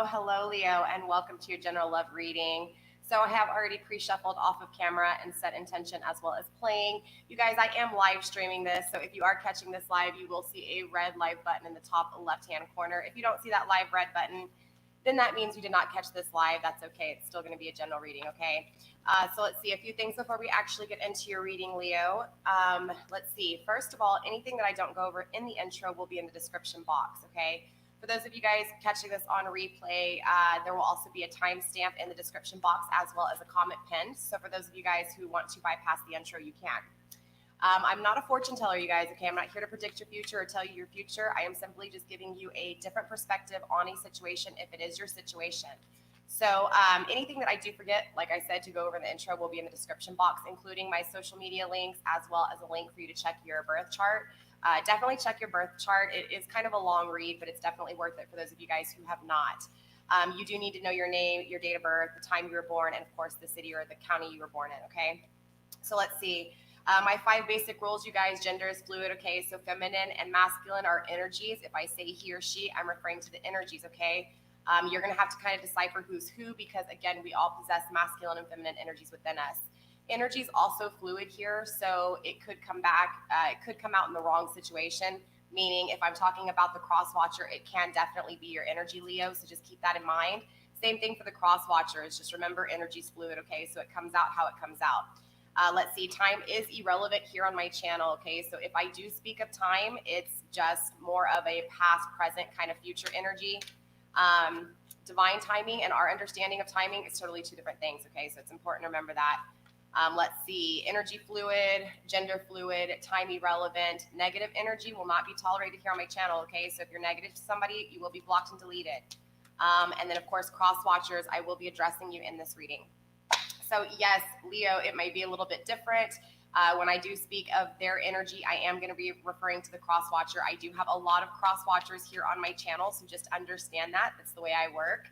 Hello, Leo, and welcome to your general love reading. So I have already pre-shuffled off of camera and set intention as well as playing. You guys, I am live streaming this, so if you are catching this live, you will see a red live button in the top left-hand corner. If you don't see that live red button, then that means you did not catch this live. That's okay. It's still going to be a general reading, okay? So let's see a few things before we actually get into your reading, Leo. Let's see. First of all, anything that I don't go over in the intro will be in the description box, okay? For those of you guys catching this on replay, there will also be a timestamp in the description box as well as a comment pinned. So for those of you guys who want to bypass the intro, you can. I'm not a fortune teller, you guys, okay? I'm not here to predict your future or tell you your future. I am simply just giving you a different perspective on a situation if it is your situation. So anything that I do forget, like I said, to go over in the intro will be in the description box, including my social media links as well as a link for you to check your birth chart. Definitely check your birth chart. It is kind of a long read, but it's definitely worth it for those of you guys who have not. You do need to know your name, your date of birth, the time you were born, and of course the city or the county you were born in, okay? So let's see. My 5 basic rules, you guys: gender is fluid, okay? So feminine and masculine are energies. If I say he or she, I'm referring to the energies, okay? You're going to have to kind of decipher who's who because, again, we all possess masculine and feminine energies within us. Energy is also fluid here, so it could come back, it could come out in the wrong situation, meaning if I'm talking about the cross watcher, it can definitely be your energy, Leo, so just keep that in mind. Same thing for the cross watchers. Just remember, energy is fluid, okay? So it comes out how it comes out. Let's see, time is irrelevant here on my channel, okay? So if I do speak of time, it's just more of a past, present, kind of future energy. Divine timing and our understanding of timing is totally 2 different things, okay? So it's important to remember that. Let's see, energy fluid, gender fluid, time irrelevant. Negative energy will not be tolerated here on my channel, okay? So if you're negative to somebody, you will be blocked and deleted. And then, of course, cross watchers, I will be addressing you in this reading. So yes, Leo, it may be a little bit different. When I do speak of their energy, I am going to be referring to the cross watcher. I do have a lot of cross watchers here on my channel, so just understand that. That's the way I work.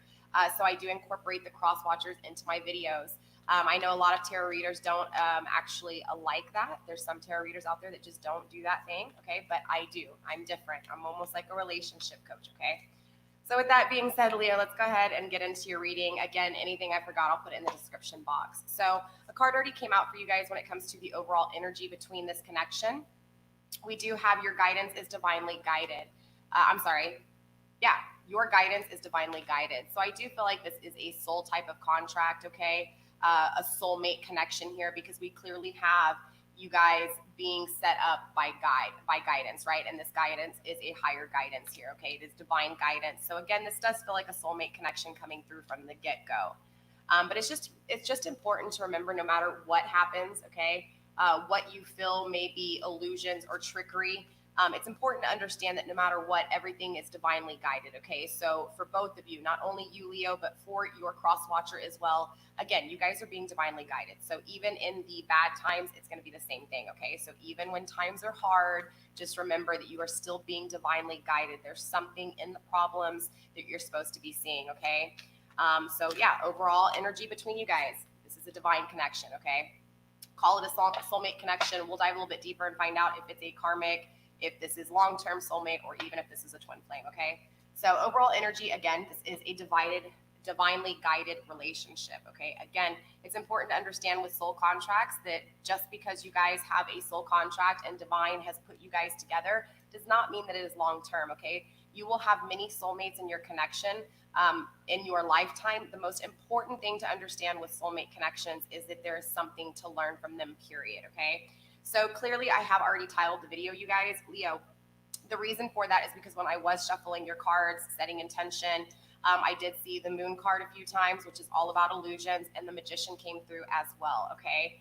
So I do incorporate the cross watchers into my videos. I know a lot of tarot readers don't actually like that. There's some tarot readers out there that just don't do that thing, okay? But I do. I'm different. I'm almost like a relationship coach, okay? So with that being said, Leo, let's go ahead and get into your reading. Again, anything I forgot, I'll put it in the description box. So a card already came out for you guys when it comes to the overall energy between this connection. We do have your guidance is divinely guided. Your guidance is divinely guided. So I do feel like this is a soul type of contract, okay? A soulmate connection here because we clearly have you guys being set up by guidance, right? And this guidance is a higher guidance here, okay? It is divine guidance. So again, this does feel like a soulmate connection coming through from the get-go. But it's just important to remember, no matter what happens, okay, what you feel may be illusions or trickery, it's important to understand that no matter what, everything is divinely guided, okay? So for both of you, not only you, Leo, but for your cross watcher as well, again, you guys are being divinely guided. So even in the bad times, it's going to be the same thing, okay? So even when times are hard, just remember that you are still being divinely guided. There's something in the problems that you're supposed to be seeing, okay? So yeah, overall energy between you guys, this is a divine connection, okay? Call it a soulmate connection. We'll dive a little bit deeper and find out if it's a karmic, if this is long-term soulmate, or even if this is a twin flame, okay? So overall energy, again, this is a divinely guided relationship, okay? Again, it's important to understand with soul contracts that just because you guys have a soul contract and divine has put you guys together does not mean that it is long-term, okay? You will have many soulmates in your connection in your lifetime. The most important thing to understand with soulmate connections is that there is something to learn from them, period, okay? So clearly I have already titled the video, you guys, Leo. The reason for that is because when I was shuffling your cards, setting intention, I did see the moon card a few times, which is all about illusions, and the magician came through as well, okay?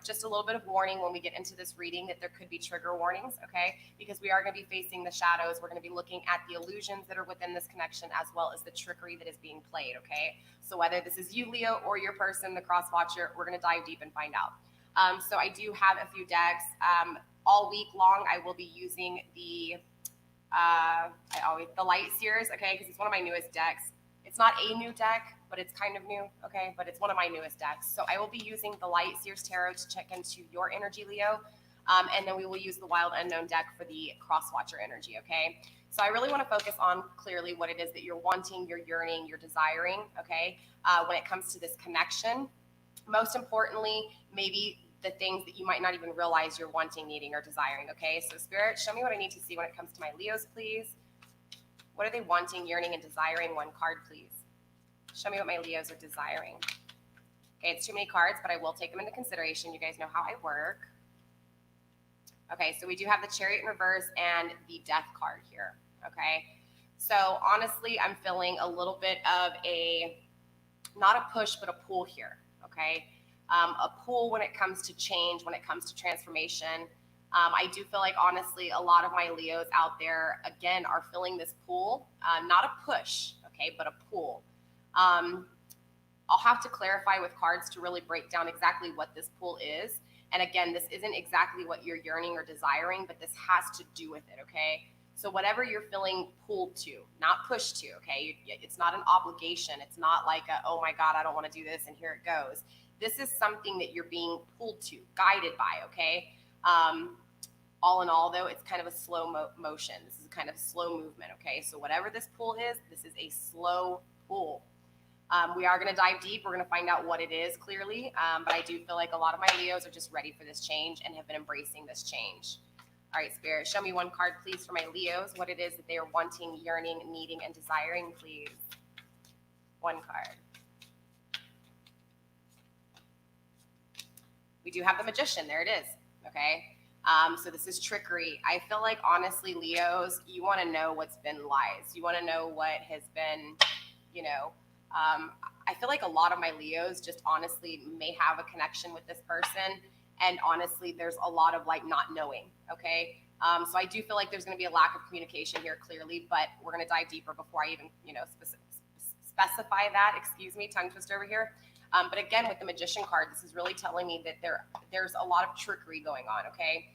Just a little bit of warning when we get into this reading that there could be trigger warnings, okay? Because we are going to be facing the shadows. We're going to be looking at the illusions that are within this connection as well as the trickery that is being played, okay? So whether this is you, Leo, or your person, the cross watcher, we're going to dive deep and find out. So I do have a few decks. All week long, I will be using the Light Seers, okay? Because it's one of my newest decks. It's not a new deck, but it's kind of new, okay? But it's one of my newest decks. So I will be using the Light Seers Tarot to check into your energy, Leo. And then we will use the Wild Unknown deck for the Crosswatcher energy, okay? So I really want to focus on clearly what it is that you're wanting, you're yearning, you're desiring, okay? When it comes to this connection. Most importantly, maybe the things that you might not even realize you're wanting, needing, or desiring, okay? So Spirit, show me what I need to see when it comes to my Leos, please. What are they wanting, yearning, and desiring? One card, please. Show me what my Leos are desiring. Okay, it's too many cards, but I will take them into consideration. You guys know how I work. Okay, so we do have the Chariot in reverse and the Death card here, okay? So honestly, I'm feeling a little bit of not a push, but a pull here, okay? A pull when it comes to change, when it comes to transformation. I do feel like, honestly, a lot of my Leos out there, again, are feeling this pull, not a push, okay, but a pull. I'll have to clarify with cards to really break down exactly what this pull is. And again, this isn't exactly what you're yearning or desiring, but this has to do with it, okay? So whatever you're feeling pulled to, not pushed to, okay? It's not an obligation. It's not like, oh my God, I don't want to do this, and here it goes. This is something that you're being pulled to, guided by, okay? All in all, though, it's kind of a slow motion. This is kind of slow movement, okay? So whatever this pull is, this is a slow pull. We are going to dive deep. We're going to find out what it is clearly, but I do feel like a lot of my Leos are just ready for this change and have been embracing this change. All right, Spirit, show me one card, please, for my Leos, what it is that they are wanting, yearning, needing, and desiring, please. One card. We do have the Magician. There it is, okay? So this is trickery. I feel like, honestly, Leos, you want to know what's been lies. You want to know what has been, I feel like a lot of my Leos just honestly may have a connection with this person. And honestly, there's a lot of like not knowing, okay? So I do feel like there's going to be a lack of communication here clearly, but we're going to dive deeper before I even, specify that. Excuse me, tongue twister over here. But again, with the Magician card, this is really telling me that there's a lot of trickery going on, okay?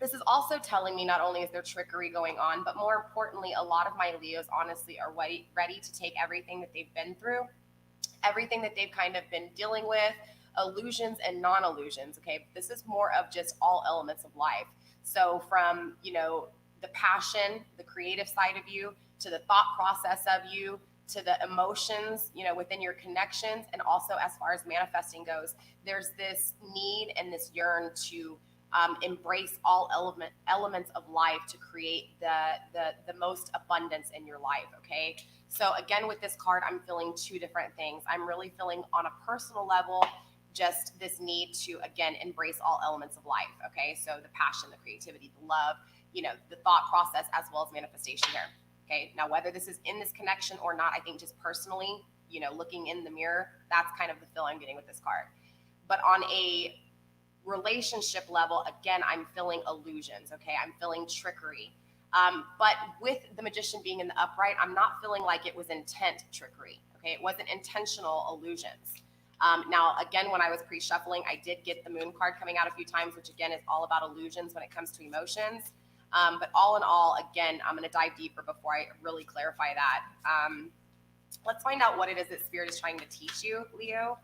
This is also telling me not only is there trickery going on, but more importantly, a lot of my Leos honestly are ready to take everything that they've been through, everything that they've kind of been dealing with, illusions and non-illusions, okay? This is more of just all elements of life. So from, the passion, the creative side of you, to the thought process of you, to the emotions, within your connections, and also as far as manifesting goes, there's this need and this yearn to embrace all elements of life to create the most abundance in your life, okay? So again, with this card, I'm feeling two different things. I'm really feeling on a personal level, just this need to, again, embrace all elements of life, okay? So the passion, the creativity, the love, the thought process, as well as manifestation here. Okay, now whether this is in this connection or not, I think just personally, looking in the mirror, that's kind of the feel I'm getting with this card. But on a relationship level, again, I'm feeling illusions, okay? I'm feeling trickery. But with the Magician being in the upright, I'm not feeling like it was intent trickery, okay? It wasn't intentional illusions. Now, again, when I was pre-shuffling, I did get the Moon card coming out a few times, which again is all about illusions when it comes to emotions. But all in all, again, I'm going to dive deeper before I really clarify that. Let's find out what it is that Spirit is trying to teach you, Leo.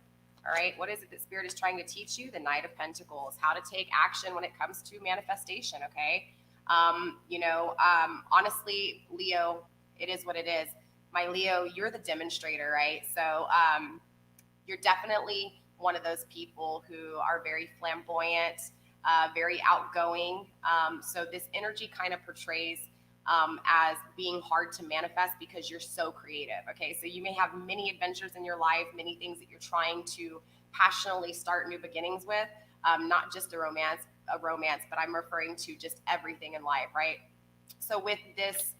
All right, what is it that Spirit is trying to teach you? The Knight of Pentacles, how to take action when it comes to manifestation, okay? Honestly, Leo, it is what it is. My Leo, you're the demonstrator, right? So you're definitely one of those people who are very flamboyant, very outgoing. So this energy kind of portrays as being hard to manifest because you're so creative. Okay, so you may have many adventures in your life, many things that you're trying to passionately start new beginnings with, not just a romance, but I'm referring to just everything in life, right? So with this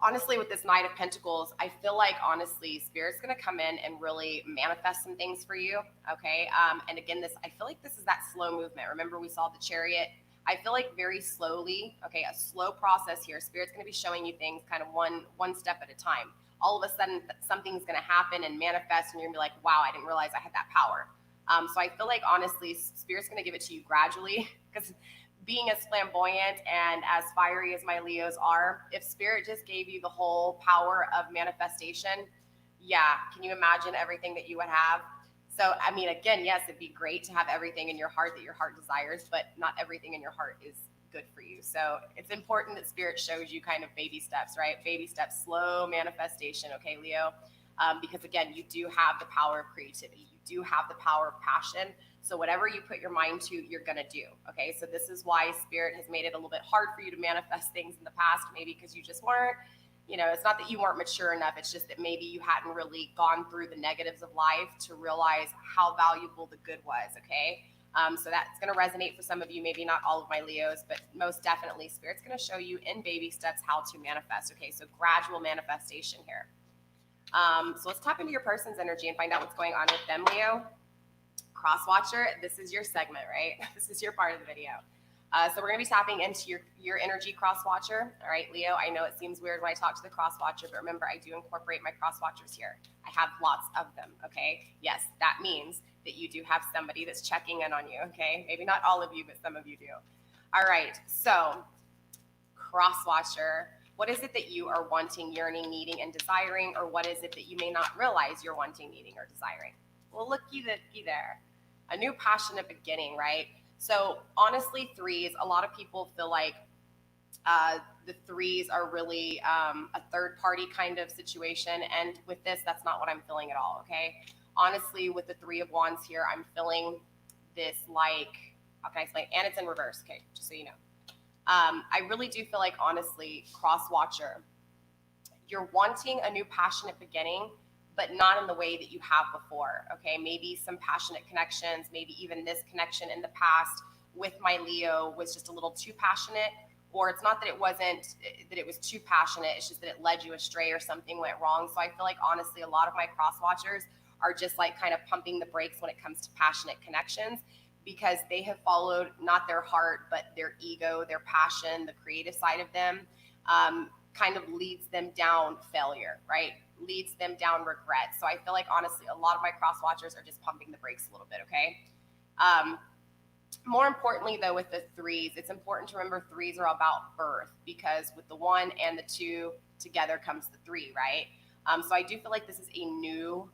honestly, with this Knight of Pentacles, I feel like honestly, Spirit's going to come in and really manifest some things for you. Okay. And again, I feel like this is that slow movement. Remember, we saw the Chariot. I feel like very slowly, okay, a slow process here. Spirit's going to be showing you things kind of one step at a time. All of a sudden, something's going to happen and manifest, and you're going to be like, wow, I didn't realize I had that power. So I feel like honestly, Spirit's going to give it to you gradually, because being as flamboyant and as fiery as my Leos are, if Spirit just gave you the whole power of manifestation, yeah, can you imagine everything that you would have? So, I mean, again, yes, it'd be great to have everything in your heart that your heart desires, but not everything in your heart is good for you. So it's important that Spirit shows you kind of baby steps, right? Baby steps, slow manifestation, okay, Leo? Because again, you do have the power of creativity. You do have the power of passion. So whatever you put your mind to, you're going to do. Okay. So this is why Spirit has made it a little bit hard for you to manifest things in the past, maybe because you just weren't, it's not that you weren't mature enough. It's just that maybe you hadn't really gone through the negatives of life to realize how valuable the good was. Okay. So that's going to resonate for some of you, maybe not all of my Leos, but most definitely Spirit's going to show you in baby steps how to manifest. Okay. So gradual manifestation here. So let's tap into your person's energy and find out what's going on with them, Leo. Cross Watcher, this is your segment, right? This is your part of the video. So we're going to be tapping into your energy, Cross Watcher. All right, Leo, I know it seems weird when I talk to the Cross Watcher, but remember, I do incorporate my Cross Watchers here. I have lots of them, okay? Yes, that means that you do have somebody that's checking in on you, okay? Maybe not all of you, but some of you do. All right, so Cross Watcher, what is it that you are wanting, yearning, needing, and desiring, or what is it that you may not realize you're wanting, needing, or desiring? Well, looky there. A new passionate beginning, right? So honestly, threes, a lot of people feel like the threes are really a third party kind of situation. And with this, that's not what I'm feeling at all, okay? Honestly, with the Three of Wands here, I'm feeling this like, how can I explain? And it's in reverse, okay, just so you know. I really do feel like, honestly, Cross Watcher, you're wanting a new passionate beginning, but not in the way that you have before, okay? Maybe some passionate connections, maybe even this connection in the past with my Leo was just a little too passionate, or it's not that it wasn't, that it was too passionate, it's just that it led you astray or something went wrong. So I feel like, honestly, a lot of my Cross Watchers are just like kind of pumping the brakes when it comes to passionate connections, because they have followed not their heart, but their ego, their passion, the creative side of them, kind of leads them down failure, right? Leads them down regret. So I feel like, honestly, a lot of my Cross Watchers are just pumping the brakes a little bit, okay? More importantly, though, with the threes, it's important to remember threes are about birth, because with the one and the two together comes the three, right? So I do feel like this is a new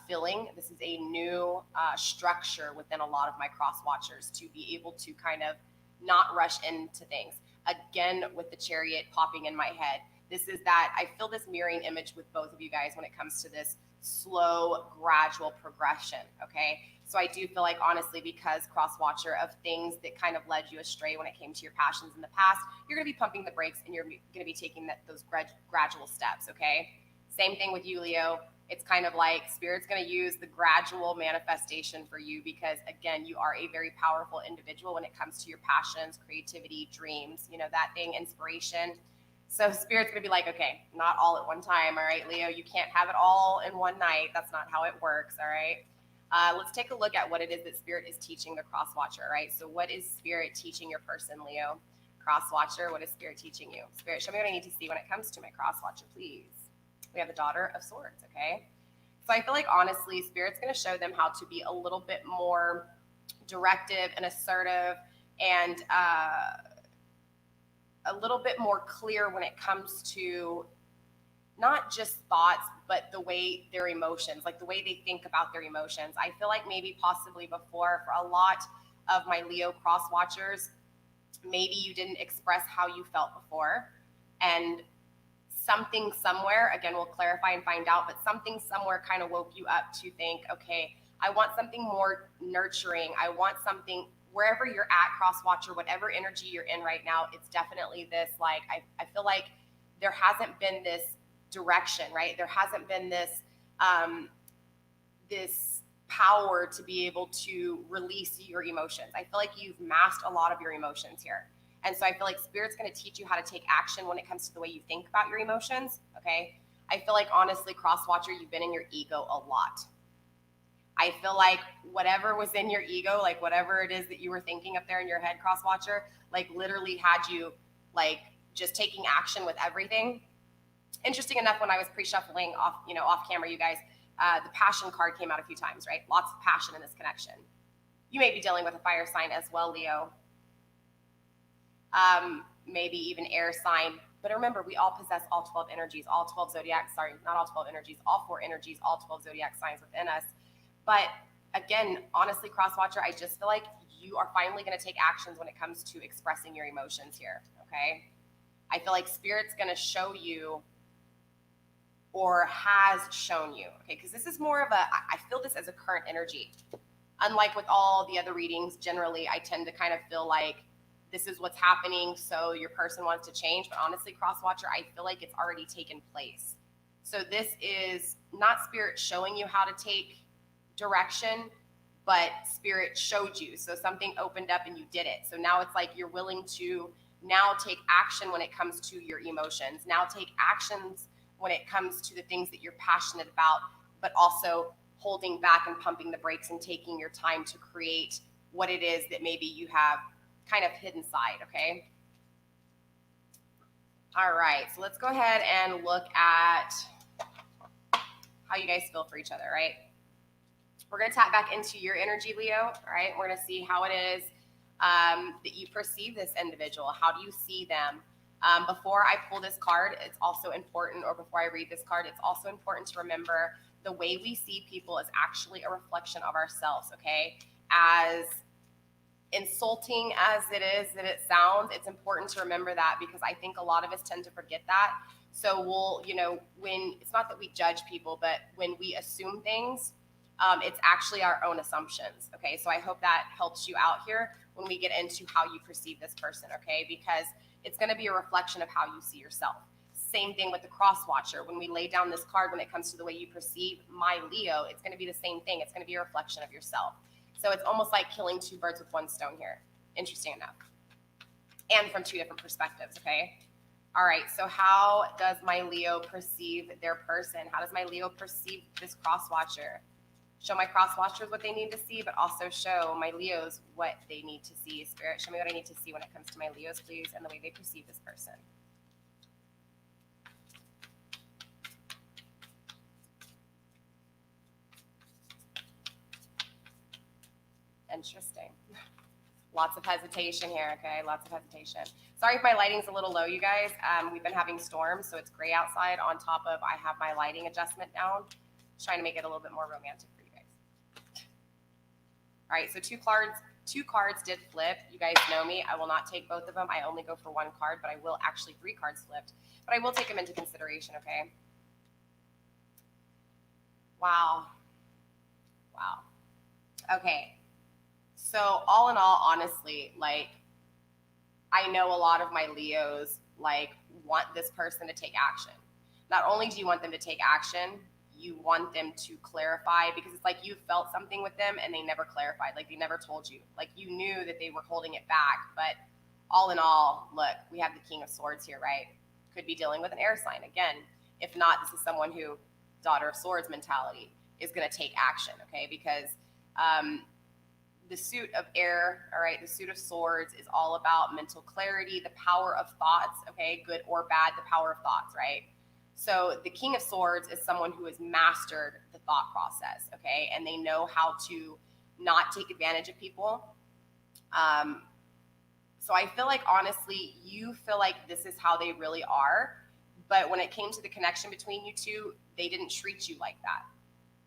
filling. This is a new structure within a lot of my Cross Watchers to be able to kind of not rush into things. Again, with the Chariot popping in my head, this is that I feel this mirroring image with both of you guys when it comes to this slow, gradual progression, okay? So I do feel like, honestly, because Cross Watcher, of things that kind of led you astray when it came to your passions in the past, you're going to be pumping the brakes and you're going to be taking those gradual steps, okay? Same thing with you, Leo. It's kind of like Spirit's going to use the gradual manifestation for you, because, again, you are a very powerful individual when it comes to your passions, creativity, dreams, that thing, inspiration. So Spirit's going to be like, okay, not all at one time, all right, Leo? You can't have it all in one night. That's not how it works, all right? Let's take a look at what it is that Spirit is teaching the Cross Watcher, right? So what is Spirit teaching your person, Leo? Cross Watcher, what is Spirit teaching you? Spirit, show me what I need to see when it comes to my Cross Watcher, please. We have the Daughter of Swords, okay? So I feel like, honestly, Spirit's going to show them how to be a little bit more directive and assertive, and a little bit more clear when it comes to not just thoughts, but the way their emotions, like the way they think about their emotions. I feel like maybe possibly before, for a lot of my Leo Cross Watchers, maybe you didn't express how you felt before, and something somewhere, again, we'll clarify and find out, but something somewhere kind of woke you up to think, okay, I want something more nurturing. I want something, wherever you're at, Cross Watcher, whatever energy you're in right now, it's definitely this, like, I feel like there hasn't been this direction, right? There hasn't been this, this power to be able to release your emotions. I feel like you've masked a lot of your emotions here. And so I feel like Spirit's going to teach you how to take action when it comes to the way you think about your emotions, okay? I feel like, honestly, Crosswatcher, you've been in your ego a lot. I feel like whatever was in your ego, like whatever it is that you were thinking up there in your head, Crosswatcher, like literally had you like just taking action with everything. Interesting enough, when I was pre-shuffling off, off camera, you guys, the passion card came out a few times, right? Lots of passion in this connection. You may be dealing with a fire sign as well, Leo. Maybe even air sign. But remember, we all possess all 12 energies, all 12 zodiac, sorry, not all 12 energies, all 4 energies, all 12 zodiac signs within us. But again, honestly, Crosswatcher, I just feel like you are finally going to take actions when it comes to expressing your emotions here, okay? I feel like Spirit's going to show you, or has shown you, okay? Because this is more of a, I feel this as a current energy. Unlike with all the other readings, generally, I tend to kind of feel like this is what's happening, so your person wants to change. But honestly, Crosswatcher, I feel like it's already taken place. So this is not Spirit showing you how to take direction, but Spirit showed you. So something opened up and you did it. So now it's like you're willing to now take action when it comes to your emotions. Now take actions when it comes to the things that you're passionate about, but also holding back and pumping the brakes and taking your time to create what it is that maybe you have kind of hidden side, okay? All right, so let's go ahead and look at how you guys feel for each other, right? We're going to tap back into your energy, Leo, all right? We're going to see how it is that you perceive this individual. How do you see them? Before I pull this card, it's also important, or before I read this card, it's also important to remember the way we see people is actually a reflection of ourselves, okay? As insulting as it is that it sounds, it's important to remember that, because I think a lot of us tend to forget that. So we'll, when it's not that we judge people, but when we assume things, it's actually our own assumptions, okay? So I hope that helps you out here when we get into how you perceive this person, okay? Because it's going to be a reflection of how you see yourself. Same thing with the Crosswatcher. When we lay down this card, when it comes to the way you perceive my Leo, it's going to be the same thing. It's going to be a reflection of yourself. So it's almost like killing 2 birds with 1 stone here. Interesting enough. And from 2 different perspectives, okay? All right, so how does my Leo perceive their person? How does my Leo perceive this Crosswatcher? Show my Crosswatchers what they need to see, but also show my Leos what they need to see. Spirit, show me what I need to see when it comes to my Leos, please, and the way they perceive this person. Interesting. Lots of hesitation here, okay? Lots of hesitation. Sorry if my lighting's a little low, you guys. We've been having storms, so it's gray outside. On top of, I have my lighting adjustment down. Just trying to make it a little bit more romantic for you guys. All right, so two cards did flip. You guys know me. I will not take both of them. I only go for 1 card, but I will actually 3 cards flipped. But I will take them into consideration, okay? Wow. Wow. Okay. So all in all, honestly, like, I know a lot of my Leos, like, want this person to take action. Not only do you want them to take action, you want them to clarify, because it's like you felt something with them and they never clarified. Like, they never told you. Like, you knew that they were holding it back. But all in all, look, we have the King of Swords here, right? Could be dealing with an air sign. Again, if not, this is someone who, Daughter of Swords mentality, is going to take action, okay? Because the suit of air, all right, the suit of swords is all about mental clarity, the power of thoughts, okay, good or bad, the power of thoughts, right? So the King of Swords is someone who has mastered the thought process, okay, and they know how to not take advantage of people. So I feel like, honestly, you feel like this is how they really are, but when it came to the connection between you two, they didn't treat you like that.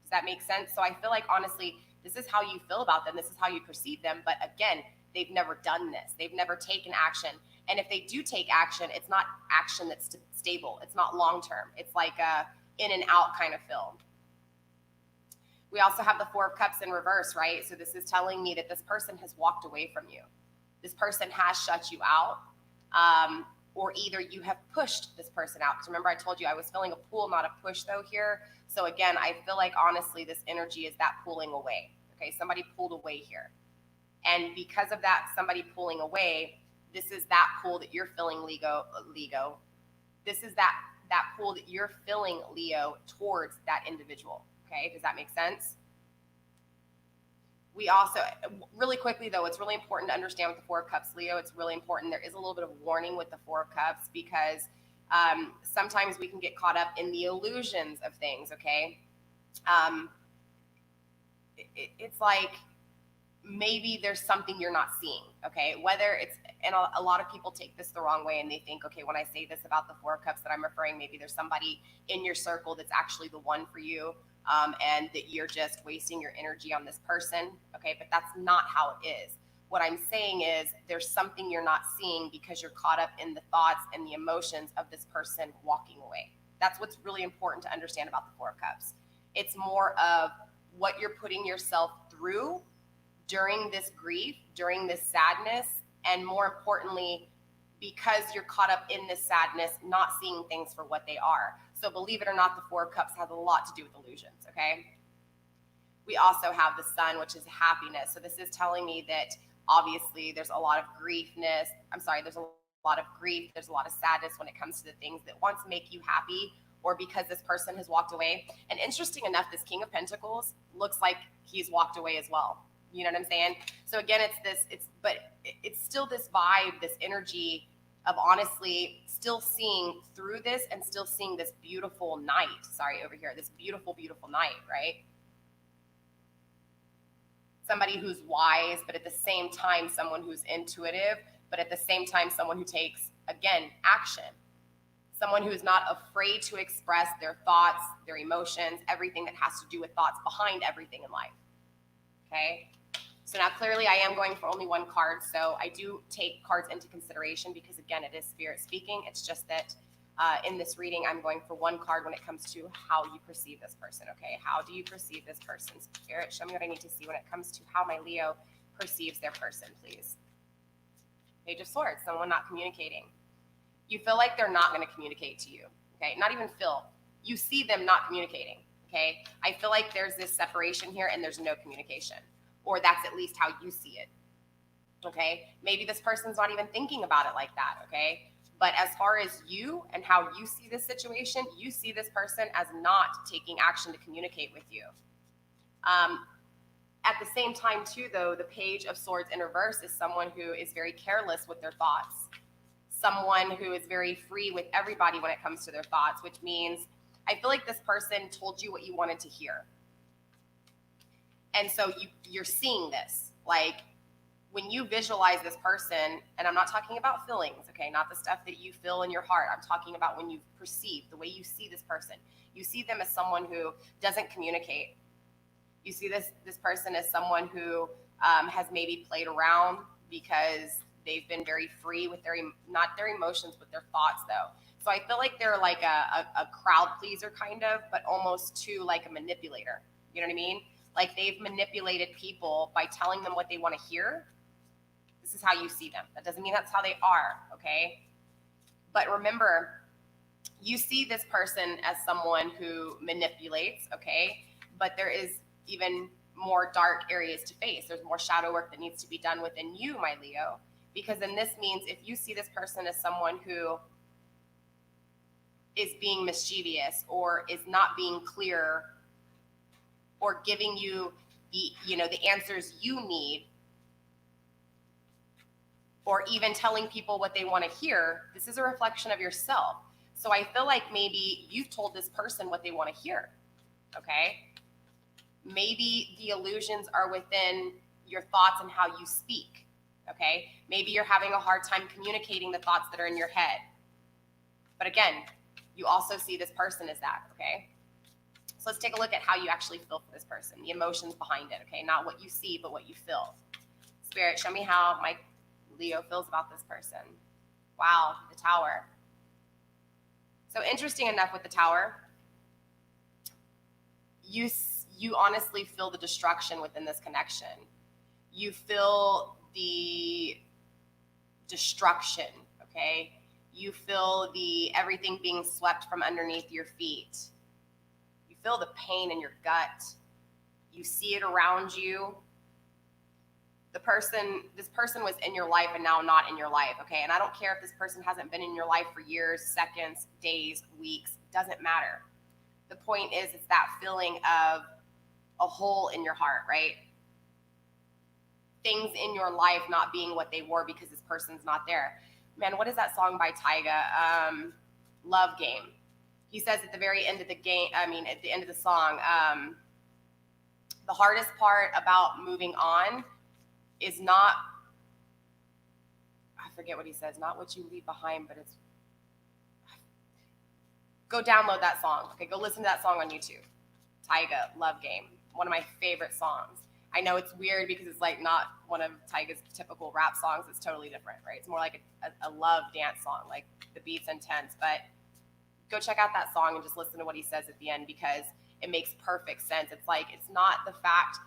Does that make sense? So I feel like, honestly, this is how you feel about them. This is how you perceive them. But again, they've never done this. They've never taken action. And if they do take action, it's not action that's stable. It's not long-term. It's like a in and out kind of feel. We also have the 4 of Cups in reverse, right? So this is telling me that this person has walked away from you. This person has shut you out. Or either you have pushed this person out. Because remember, I told you I was feeling a pull, not a push though here. So again, I feel like, honestly, this energy is that pulling away. Okay, somebody pulled away here. And because of that, somebody pulling away, This is that pull that you're feeling, Leo. This is that pull that you're feeling, Leo, towards that individual. Okay, does that make sense? We also, really quickly though, it's really important to understand with the Four of Cups, Leo, it's really important. There is a little bit of warning with the Four of Cups because sometimes we can get caught up in the illusions of things, okay? It's like maybe there's something you're not seeing, okay? Whether it's, and a lot of people take this the wrong way and they think, okay, when I say this about the Four of Cups that I'm referring, maybe there's somebody in your circle that's actually the one for you. And that you're just wasting your energy on this person, okay? But that's not how it is. What I'm saying is there's something you're not seeing because you're caught up in the thoughts and the emotions of this person walking away. That's what's really important to understand about the Four of Cups. It's more of what you're putting yourself through during this grief, during this sadness, and more importantly, because you're caught up in this sadness, not seeing things for what they are. So believe it or not, the Four of Cups has a lot to do with illusions, okay? We also have the Sun, which is happiness. So this is telling me that obviously there's a lot of griefness. There's a lot of grief. There's a lot of sadness when it comes to the things that once make you happy or because this person has walked away. And interesting enough, this King of Pentacles looks like he's walked away as well. You know what I'm saying? So again, it's still this vibe, this energy of honestly still seeing through this and still seeing this beautiful night. Sorry, over here, this beautiful, beautiful night, right? Somebody who's wise, but at the same time, someone who's intuitive, but at the same time, someone who takes, again, action. Someone who is not afraid to express their thoughts, their emotions, everything that has to do with thoughts behind everything in life, okay? So now clearly I am going for only one card. So I do take cards into consideration because again, it is spirit speaking. It's just that in this reading, I'm going for one card when it comes to how you perceive this person. Okay. How do you perceive this person? Spirit, show me what I need to see when it comes to how my Leo perceives their person, please. Page of Swords, someone not communicating. You feel like they're not going to communicate to you. Okay. Not even feel. You see them not communicating. Okay. I feel like there's this separation here and there's no communication. Or that's at least how you see it, okay? Maybe this person's not even thinking about it like that, okay? But as far as you and how you see this situation, you see this person as not taking action to communicate with you. At the same time, too, though, the Page of Swords in reverse is someone who is very careless with their thoughts. Someone who is very free with everybody when it comes to their thoughts, which means I feel like this person told you what you wanted to hear. And so you're seeing this, like when you visualize this person, and I'm not talking about feelings, okay, not the stuff that you feel in your heart. I'm talking about when you perceive, the way you see this person. You see them as someone who doesn't communicate. You see this person as someone who has maybe played around because they've been very free with not their emotions, but their thoughts though. So I feel like they're like a crowd pleaser kind of, but almost too like a manipulator. You know what I mean? Like they've manipulated people by telling them what they want to hear. This is how you see them. That doesn't mean that's how they are, okay? But remember, you see this person as someone who manipulates, okay? But there is even more dark areas to face. There's more shadow work that needs to be done within you, my Leo. Because then this means if you see this person as someone who is being mischievous or is not being clear or giving you the answers you need, or even telling people what they want to hear, this is a reflection of yourself. So I feel like maybe you've told this person what they want to hear, okay? Maybe the illusions are within your thoughts and how you speak, okay? Maybe you're having a hard time communicating the thoughts that are in your head. But again, you also see this person as that, okay? So let's take a look at how you actually feel for this person, the emotions behind it, okay? Not what you see, but what you feel. Spirit, show me how my Leo feels about this person. Wow, the Tower. So interesting enough with the Tower, you honestly feel the destruction within this connection. You feel the destruction, okay? You feel the everything being swept from underneath your feet. You feel the pain in your gut. You see it around you. this person was in your life and now not in your life, okay? And I don't care if this person hasn't been in your life for years, seconds, days, weeks, doesn't matter. The point is, it's that feeling of a hole in your heart, right? Things in your life not being what they were because this person's not there. Man, what is that song by Tyga? Love Game. He says at the very end of the game, at the end of the song, the hardest part about moving on is not, I forget what he says, not what you leave behind, but it's, go download that song. Okay, go listen to that song on YouTube. Tyga, Love Game, one of my favorite songs. I know it's weird because it's like not one of Tyga's typical rap songs. It's totally different, right? It's more like a love dance song, like the beat's intense, but go check out that song and just listen to what he says at the end, because it makes perfect sense. It's like, it's not the fact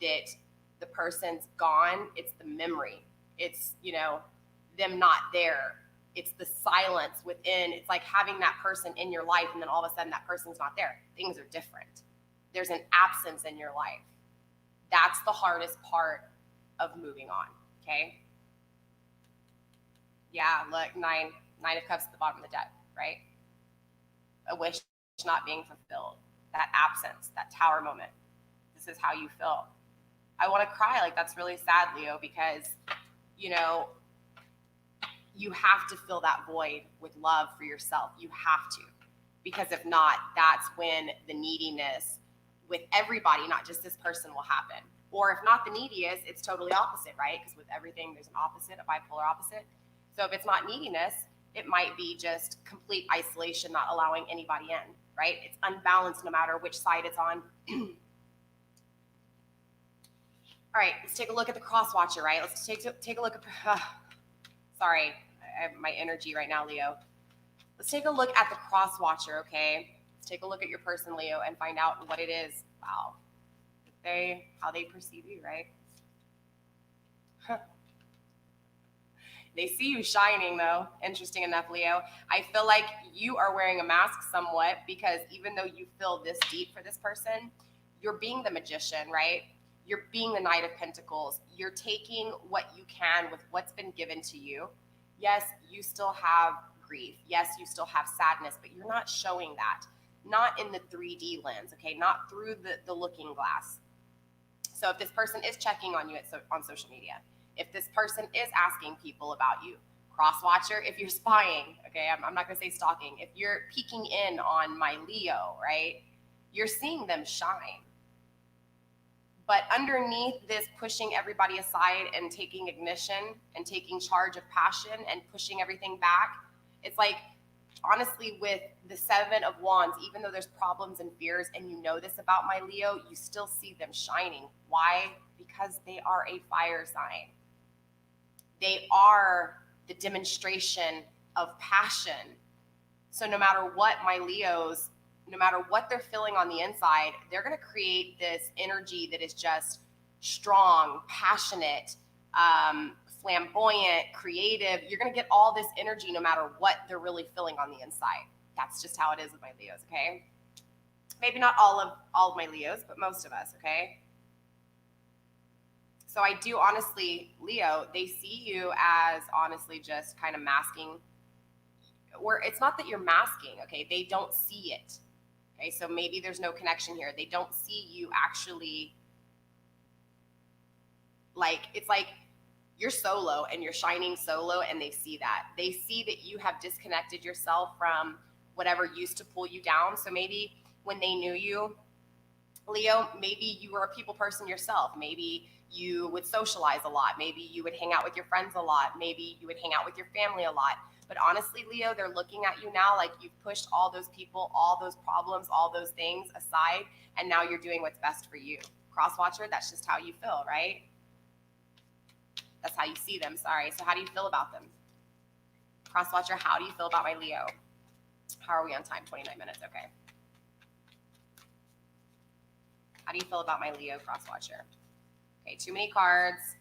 that the person's gone, it's the memory. It's, them not there. It's the silence within. It's like having that person in your life and then all of a sudden that person's not there. Things are different. There's an absence in your life. That's the hardest part of moving on, okay? Yeah, look, nine of cups at the bottom of the deck, right? A wish not being fulfilled, that absence, that tower moment. This is how you feel. I want to cry. Like, that's really sad, Leo, because, you have to fill that void with love for yourself. You have to, because if not, that's when the neediness with everybody, not just this person, will happen. Or if not the neediest, it's totally opposite, right? Because with everything, there's an opposite, a bipolar opposite. So if it's not neediness, it might be just complete isolation, not allowing anybody in, right? It's unbalanced no matter which side it's on. All right, let's take a look at the cross watcher, right? Let's take a look at, sorry, I have my energy right now, Leo. Let's take a look at the cross watcher, okay? Let's take a look at your person, Leo, and find out what it is. Wow. How they perceive you, right? They see you shining, though. Interesting enough, Leo. I feel like you are wearing a mask somewhat, because even though you feel this deep for this person, you're being the magician, right? You're being the Knight of Pentacles. You're taking what you can with what's been given to you. Yes, you still have grief. Yes, you still have sadness, but you're not showing that. Not in the 3D lens, okay? Not through the looking glass. So if this person is checking on you on social media, if this person is asking people about you, cross watcher, if you're spying, okay, I'm not gonna say stalking, if you're peeking in on my Leo, right, you're seeing them shine. But underneath this pushing everybody aside and taking ignition and taking charge of passion and pushing everything back, it's like, honestly, with the 7 of Wands, even though there's problems and fears, and you know this about my Leo, you still see them shining. Why? Because they are a fire sign. They are the demonstration of passion. So no matter what my Leos, no matter what they're feeling on the inside, they're going to create this energy that is just strong, passionate, flamboyant, creative. You're going to get all this energy no matter what they're really feeling on the inside. That's just how it is with my Leos, okay? Maybe not all of my Leos, but most of us, okay? So I do honestly, Leo, they see you as honestly just kind of masking, or it's not that you're masking, okay? They don't see it, okay? So maybe there's no connection here. They don't see you actually, like, it's like you're solo and you're shining solo, and they see that. They see that you have disconnected yourself from whatever used to pull you down. So maybe when they knew you, Leo, maybe you were a people person yourself. Maybe you would socialize a lot. Maybe you would hang out with your friends a lot. Maybe you would hang out with your family a lot. But honestly, Leo, they're looking at you now like you've pushed all those people, all those problems, all those things aside, and now you're doing what's best for you. Crosswatcher, that's just how you feel, right? That's how you see them, sorry. So how do you feel about them? Crosswatcher, how do you feel about my Leo? How are we on time? 29 minutes, okay. How do you feel about my Leo, Crosswatcher? Okay, too many cards.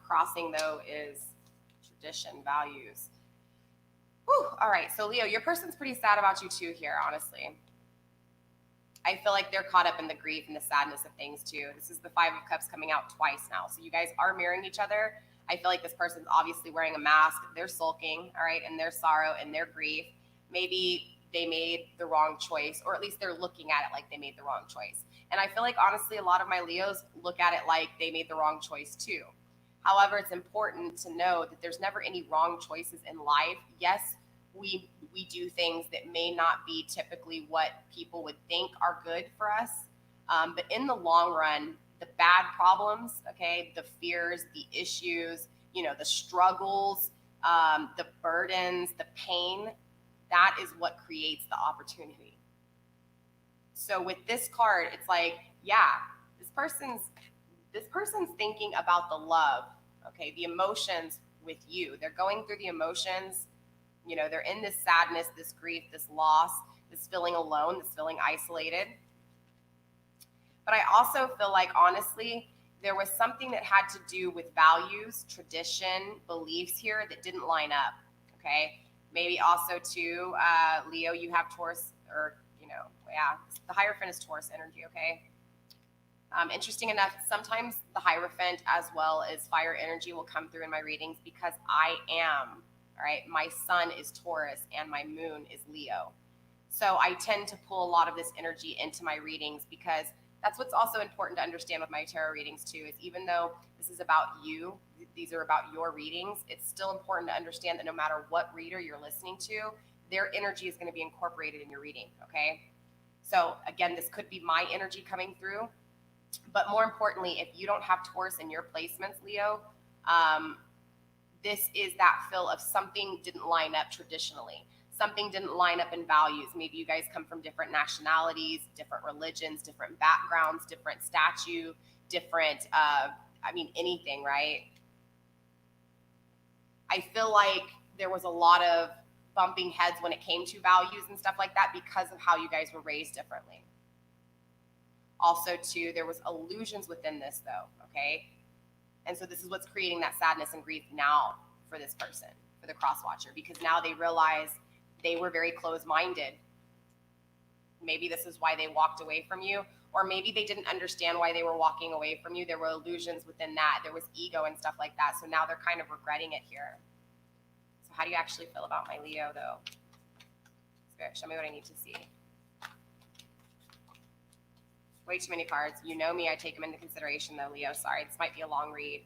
Crossing, though, is tradition, values. Whew, all right, so Leo, your person's pretty sad about you too here, honestly. I feel like they're caught up in the grief and the sadness of things too. This is the Five of Cups coming out twice now. So you guys are mirroring each other. I feel like this person's obviously wearing a mask. They're sulking, all right, in their sorrow and their grief. Maybe they made the wrong choice, or at least they're looking at it like they made the wrong choice. And I feel like, honestly, a lot of my Leos look at it like they made the wrong choice too. However, it's important to know that there's never any wrong choices in life. Yes, we do things that may not be typically what people would think are good for us. But in the long run, the bad problems, okay, the fears, the issues, the struggles, the burdens, the pain, that is what creates the opportunity. So with this card, it's like, yeah, this person's thinking about the love, okay, the emotions with you. They're going through the emotions. They're in this sadness, this grief, this loss, this feeling alone, this feeling isolated. But I also feel like, honestly, there was something that had to do with values, tradition, beliefs here that didn't line up, okay? Maybe also, too, Leo, you have Taurus, or, yeah, the Hierophant is Taurus energy, okay? Interesting enough, sometimes the Hierophant as well as fire energy will come through in my readings because I am, all right, my sun is Taurus and my moon is Leo. So I tend to pull a lot of this energy into my readings because that's what's also important to understand with my tarot readings too, is even though this is about you, these are about your readings, it's still important to understand that no matter what reader you're listening to, their energy is going to be incorporated in your reading, okay? So again, this could be my energy coming through, but more importantly, if you don't have Taurus in your placements, Leo, this is that feel of something didn't line up traditionally. Something didn't line up in values. Maybe you guys come from different nationalities, different religions, different backgrounds, different statue, different, anything, right? I feel like there was a lot of bumping heads when it came to values and stuff like that because of how you guys were raised differently. Also, too, there was illusions within this, though, okay? And so this is what's creating that sadness and grief now for this person, for the cross-watcher, because now they realize they were very closed-minded. Maybe this is why they walked away from you, or maybe they didn't understand why they were walking away from you. There were illusions within that. There was ego and stuff like that. So now they're kind of regretting it here. So how do you actually feel about my Leo, though? Spirit, show me what I need to see. Way too many cards. You know me, I take them into consideration, though, Leo. Sorry, this might be a long read.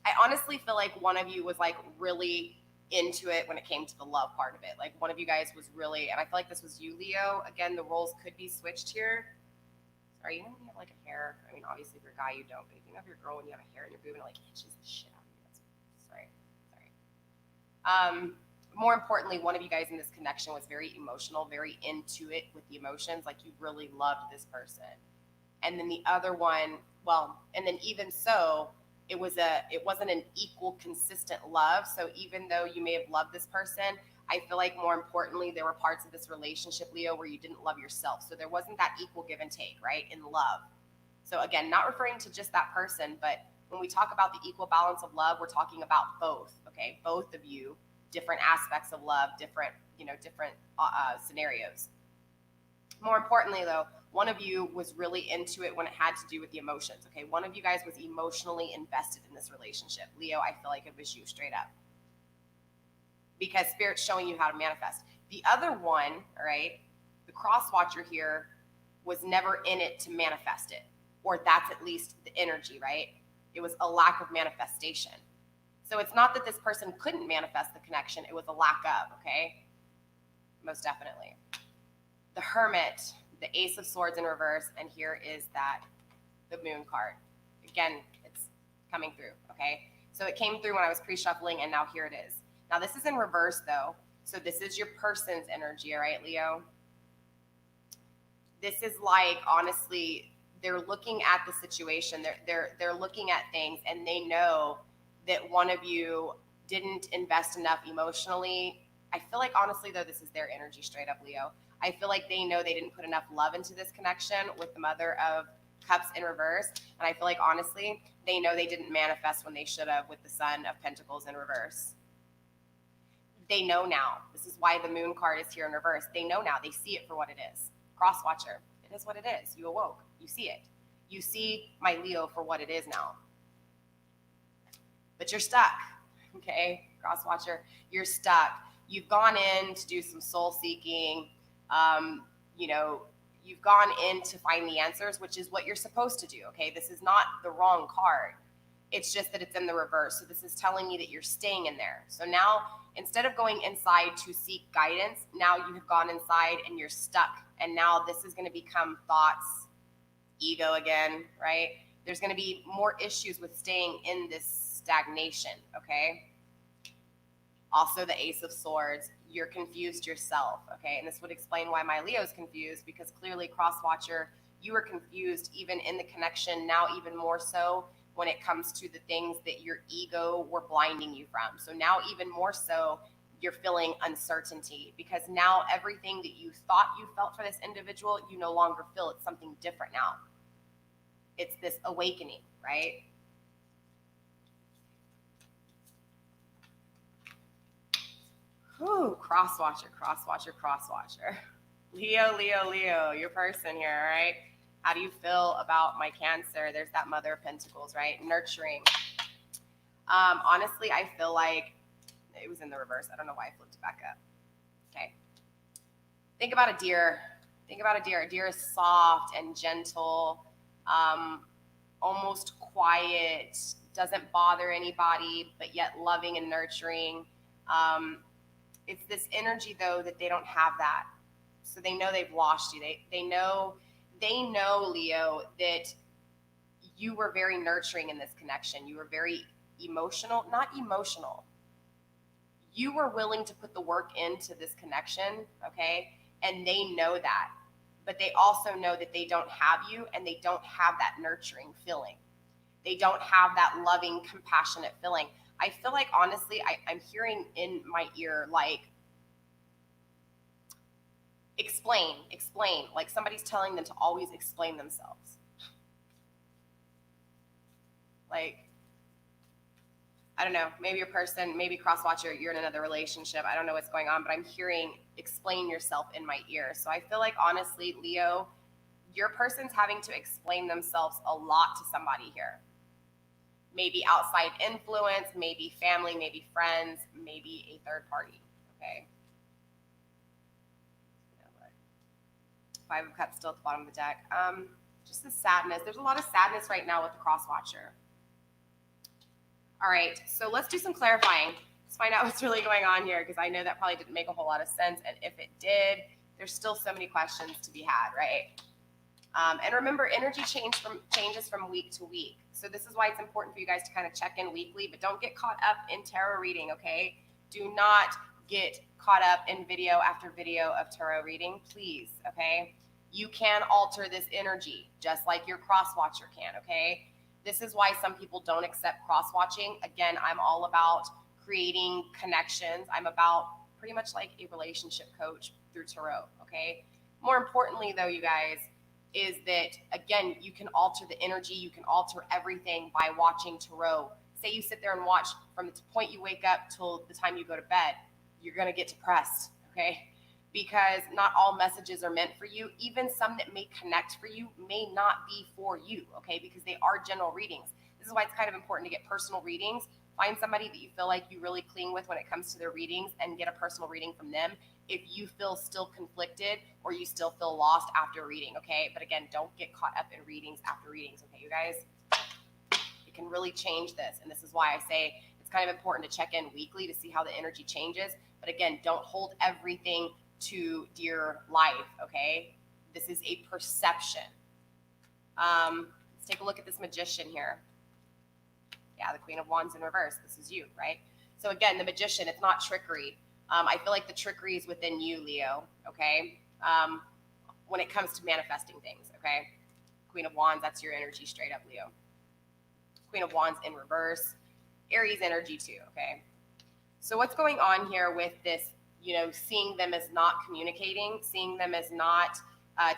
I honestly feel like one of you was like really into it when it came to the love part of it. Like one of you guys was really, and I feel like this was you, Leo. Again, the roles could be switched here. Sorry, when you have like a hair, obviously if you're a guy, you don't, but if you have your girl when you have a hair in your boob and it like itches the shit out of you. Sorry. More importantly, one of you guys in this connection was very emotional, very into it with the emotions, like you really loved this person. And then the other one, and then even so, it wasn't an equal, consistent love. So even though you may have loved this person, I feel like more importantly, there were parts of this relationship, Leo, where you didn't love yourself. So there wasn't that equal give and take, right, in love. So again, not referring to just that person, but when we talk about the equal balance of love, we're talking about both, okay? Both of you, different aspects of love, different scenarios. More importantly, though, one of you was really into it when it had to do with the emotions, okay? One of you guys was emotionally invested in this relationship. Leo, I feel like it was you straight up. Because Spirit's showing you how to manifest. The other one, all right, the cross-watcher here was never in it to manifest it. Or that's at least the energy, right? It was a lack of manifestation. So it's not that this person couldn't manifest the connection. It was a lack of, okay? Most definitely. The Hermit, the Ace of Swords in reverse, and here is the Moon card. Again, it's coming through, okay? So it came through when I was pre-shuffling, and now here it is. Now this is in reverse, though. So this is your person's energy, all right, Leo? This is like, honestly, they're looking at the situation. They're looking at things, and they know that one of you didn't invest enough emotionally. I feel like, honestly, though, this is their energy straight up, Leo. I feel like they know they didn't put enough love into this connection with the Mother of Cups in reverse. And I feel like, honestly, they know they didn't manifest when they should have with the Sun of Pentacles in reverse. They know now. This is why the Moon card is here in reverse. They know now. They see it for what it is. Cross watcher. It is what it is. You awoke. You see it. You see my Leo for what it is now. But you're stuck. Okay, cross watcher. You're stuck. You've gone in to do some soul seeking. You've gone in to find the answers, which is what you're supposed to do. Okay, this is not the wrong card. It's just that it's in the reverse. So this is telling me that you're staying in there. So now, instead of going inside to seek guidance, now you have gone inside and you're stuck. And now this is going to become thoughts, ego again, right? There's going to be more issues with staying in this stagnation, okay? Also, the Ace of Swords, you're confused yourself, okay? And this would explain why my Leo's confused, because clearly, cross-watcher, you were confused even in the connection, now even more so when it comes to the things that your ego were blinding you from. So now even more so, you're feeling uncertainty, because now everything that you thought you felt for this individual, you no longer feel. It's something different now. It's this awakening, right? Whew, cross-watcher, cross-watcher, cross-watcher. Leo, Leo, Leo, your person here, all right? How do you feel about my Cancer? There's that Mother of Pentacles, right? Nurturing. Honestly, I feel like it was in the reverse. I don't know why I flipped it back up. Okay. Think about a deer. Think about a deer. A deer is soft and gentle, almost quiet, doesn't bother anybody, but yet loving and nurturing. It's this energy, though, that they don't have that. So they know they've lost you. They know, Leo, that you were very nurturing in this connection. You were very emotional, not emotional. You were willing to put the work into this connection, okay? And they know that. But they also know that they don't have you, and they don't have that nurturing feeling. They don't have that loving, compassionate feeling. I feel like, honestly, I'm hearing in my ear, like, explain, like somebody's telling them to always explain themselves. Like, I don't know, maybe your person, maybe cross-watcher, you're in another relationship. I don't know what's going on, but I'm hearing explain yourself in my ear. So I feel like, honestly, Leo, your person's having to explain themselves a lot to somebody here. Maybe outside influence, maybe family, maybe friends, maybe a third party, okay? Five of Cups still at the bottom of the deck. Just the sadness. There's a lot of sadness right now with the cross-watcher. All right, so let's do some clarifying. Let's find out what's really going on here, because I know that probably didn't make a whole lot of sense, and if it did, there's still so many questions to be had, right? And remember, energy changes from week to week. So this is why it's important for you guys to kind of check in weekly, but don't get caught up in tarot reading, okay? Do not get caught up in video after video of tarot reading, please, okay? You can alter this energy, just like your cross-watcher can, okay? This is why some people don't accept cross-watching. Again, I'm all about creating connections. I'm about pretty much like a relationship coach through tarot, okay? More importantly, though, you guys, is that, again, you can alter the energy. You can alter everything by watching tarot. Say you sit there and watch from the point you wake up till the time you go to bed. You're going to get depressed, okay? Because not all messages are meant for you. Even some that may connect for you may not be for you, okay? Because they are general readings. This is why it's kind of important to get personal readings. Find somebody that you feel like you really cling with when it comes to their readings and get a personal reading from them if you feel still conflicted or you still feel lost after reading, okay? But again, don't get caught up in readings after readings, okay, you guys? It can really change this, and this is why I say it's kind of important to check in weekly to see how the energy changes. But again, don't hold everything to dear life, okay? This is a perception. Let's take a look at this Magician here. Yeah, the Queen of Wands in reverse. This is you, right? So again, the Magician, it's not trickery. I feel like the trickery is within you, Leo, okay? When it comes to manifesting things, okay? Queen of Wands, that's your energy straight up, Leo. Queen of Wands in reverse. Aries energy too, okay? So what's going on here with this, seeing them as not communicating, seeing them as not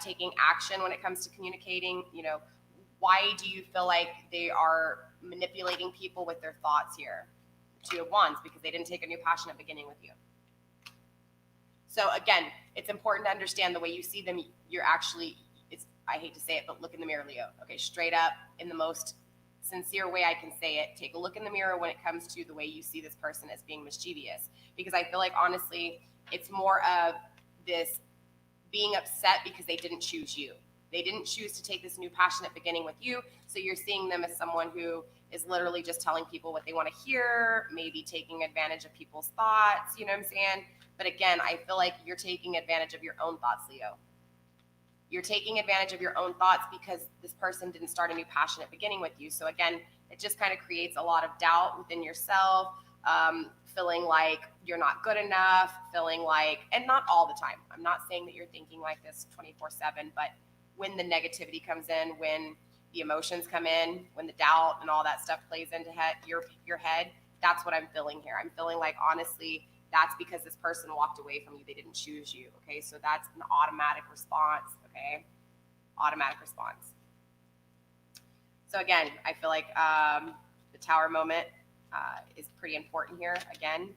taking action when it comes to communicating, Why do you feel like they are manipulating people with their thoughts here? Two of Wands, because they didn't take a new passion at beginning with you. So again, it's important to understand the way you see them. You're actually, I hate to say it, but look in the mirror, Leo. Okay, straight up, in the most sincere way I can say it, take a look in the mirror when it comes to the way you see this person as being mischievous. Because I feel like, honestly, it's more of this being upset because they didn't choose you. They didn't choose to take this new passionate beginning with you. So you're seeing them as someone who is literally just telling people what they want to hear, maybe taking advantage of people's thoughts, you know what I'm saying? But again, I feel like you're taking advantage of your own thoughts, Leo. You're taking advantage of your own thoughts because this person didn't start a new passionate beginning with you. So again, it just kind of creates a lot of doubt within yourself, feeling like you're not good enough, feeling like, and not all the time. I'm not saying that you're thinking like this 24/7, but when the negativity comes in, when the emotions come in, when the doubt and all that stuff plays into your head, that's what I'm feeling here. I'm feeling like, honestly, that's because this person walked away from you. They didn't choose you. Okay, so that's an automatic response. Okay, automatic response. So again, I feel like the Tower moment is pretty important here. Again,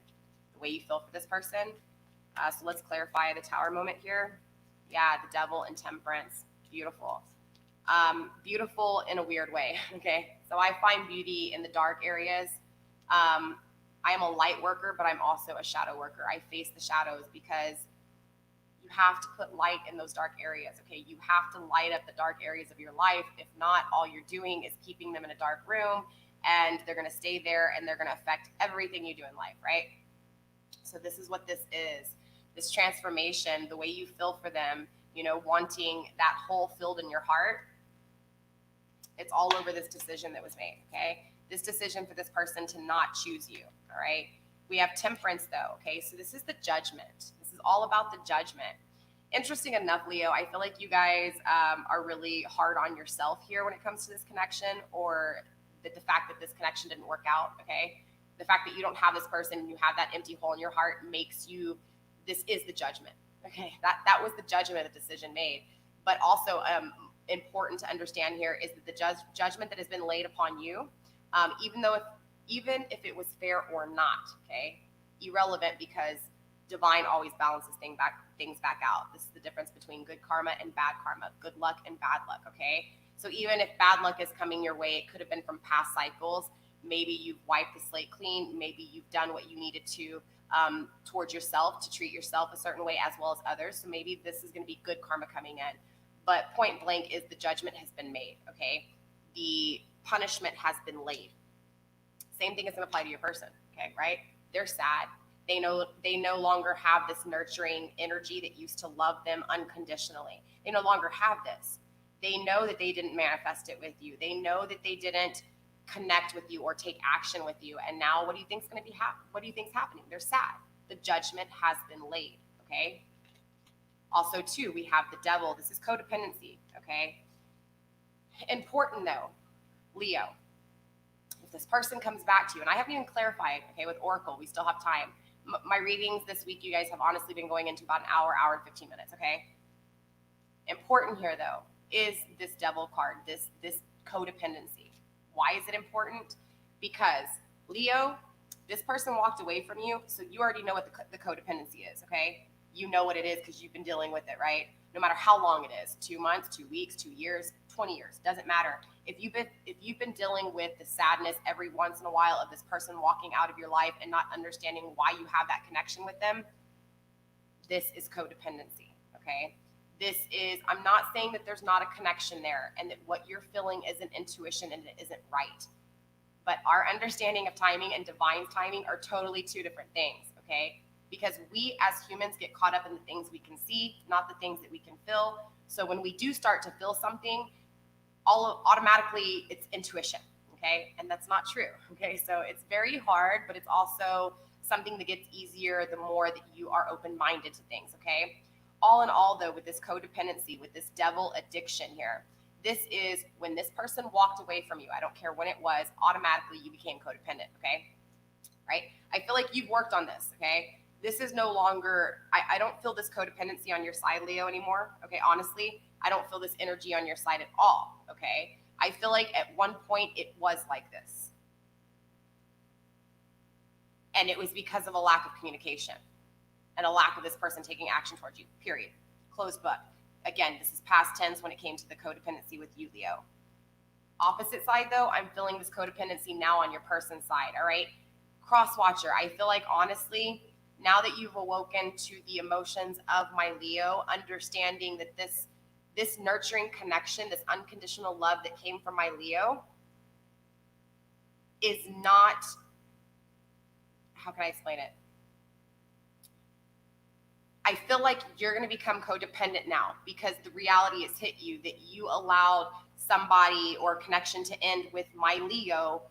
the way you feel for this person. So let's clarify the Tower moment here. Yeah, the Devil and Temperance. Beautiful. Beautiful in a weird way. Okay, so I find beauty in the dark areas. I am a light worker, but I'm also a shadow worker. I face the shadows because you have to put light in those dark areas. Okay, you have to light up the dark areas of your life. If not, all you're doing is keeping them in a dark room, and they're going to stay there, and they're going to affect everything you do in life, right? So this is what this is. This transformation, the way you feel for them, you know, wanting that hole filled in your heart. It's all over this decision that was made, okay? This decision for this person to not choose you, all right? We have Temperance, though, okay? So this is the Judgment. This is all about the Judgment. Interesting enough, Leo, I feel like you guys are really hard on yourself here when it comes to this connection, or the fact that this connection didn't work out, okay? The fact that you don't have this person and you have that empty hole in your heart makes you, this is the Judgment, okay? That was the judgment of the decision made. But also important to understand here is that the judgment that has been laid upon you, even if it was fair or not, okay, irrelevant, because divine always balances things back out. This is the difference between good karma and bad karma, good luck and bad luck, okay? So even if bad luck is coming your way, it could have been from past cycles. Maybe you've wiped the slate clean. Maybe you've done what you needed to towards yourself to treat yourself a certain way as well as others. So maybe this is going to be good karma coming in. But point blank is the judgment has been made, okay? The punishment has been laid. Same thing is going to apply to your person, okay, right? They're sad. They no longer have this nurturing energy that used to love them unconditionally. They no longer have this. They know that they didn't manifest it with you. They know that they didn't connect with you or take action with you. And now what do you think is going to be what do you think is happening? They're sad. The judgment has been laid, okay? Also, too, we have the Devil. This is codependency, okay? Important, though, Leo, if this person comes back to you, and I haven't even clarified, okay, with Oracle, we still have time. My readings this week, you guys have honestly been going into about an hour and 15 minutes, okay? Important here, though, is this Devil card, this codependency. Why is it important? Because, Leo, this person walked away from you, so you already know what the codependency is, okay? You know what it is because you've been dealing with it, right? No matter how long it is, 2 months, 2 weeks, 2 years, 20 years, doesn't matter. If you've been dealing with the sadness every once in a while of this person walking out of your life and not understanding why you have that connection with them, this is codependency, okay? This is, I'm not saying that there's not a connection there and that what you're feeling isn't intuition and it isn't right. But our understanding of timing and divine timing are totally two different things, okay? Because we as humans get caught up in the things we can see, not the things that we can feel. So when we do start to feel something, automatically it's intuition, okay? And that's not true, okay? So it's very hard, but it's also something that gets easier the more that you are open-minded to things, okay? All in all, though, with this codependency, with this devil addiction here, this is when this person walked away from you, I don't care when it was, automatically you became codependent, okay? Right? I feel like you've worked on this, okay? This is no longer, I don't feel this codependency on your side, Leo, anymore, okay? Honestly, I don't feel this energy on your side at all, okay? I feel like at one point it was like this. And it was because of a lack of communication and a lack of this person taking action towards you, period. Closed book. Again, this is past tense when it came to the codependency with you, Leo. Opposite side, though, I'm feeling this codependency now on your person's side, all right? Cross watcher, I feel like, honestly, now that you've awoken to the emotions of my Leo, understanding that this nurturing connection, this unconditional love that came from my Leo is not, how can I explain it? I feel like you're going to become codependent now because the reality has hit you that you allowed somebody or connection to end with my Leo,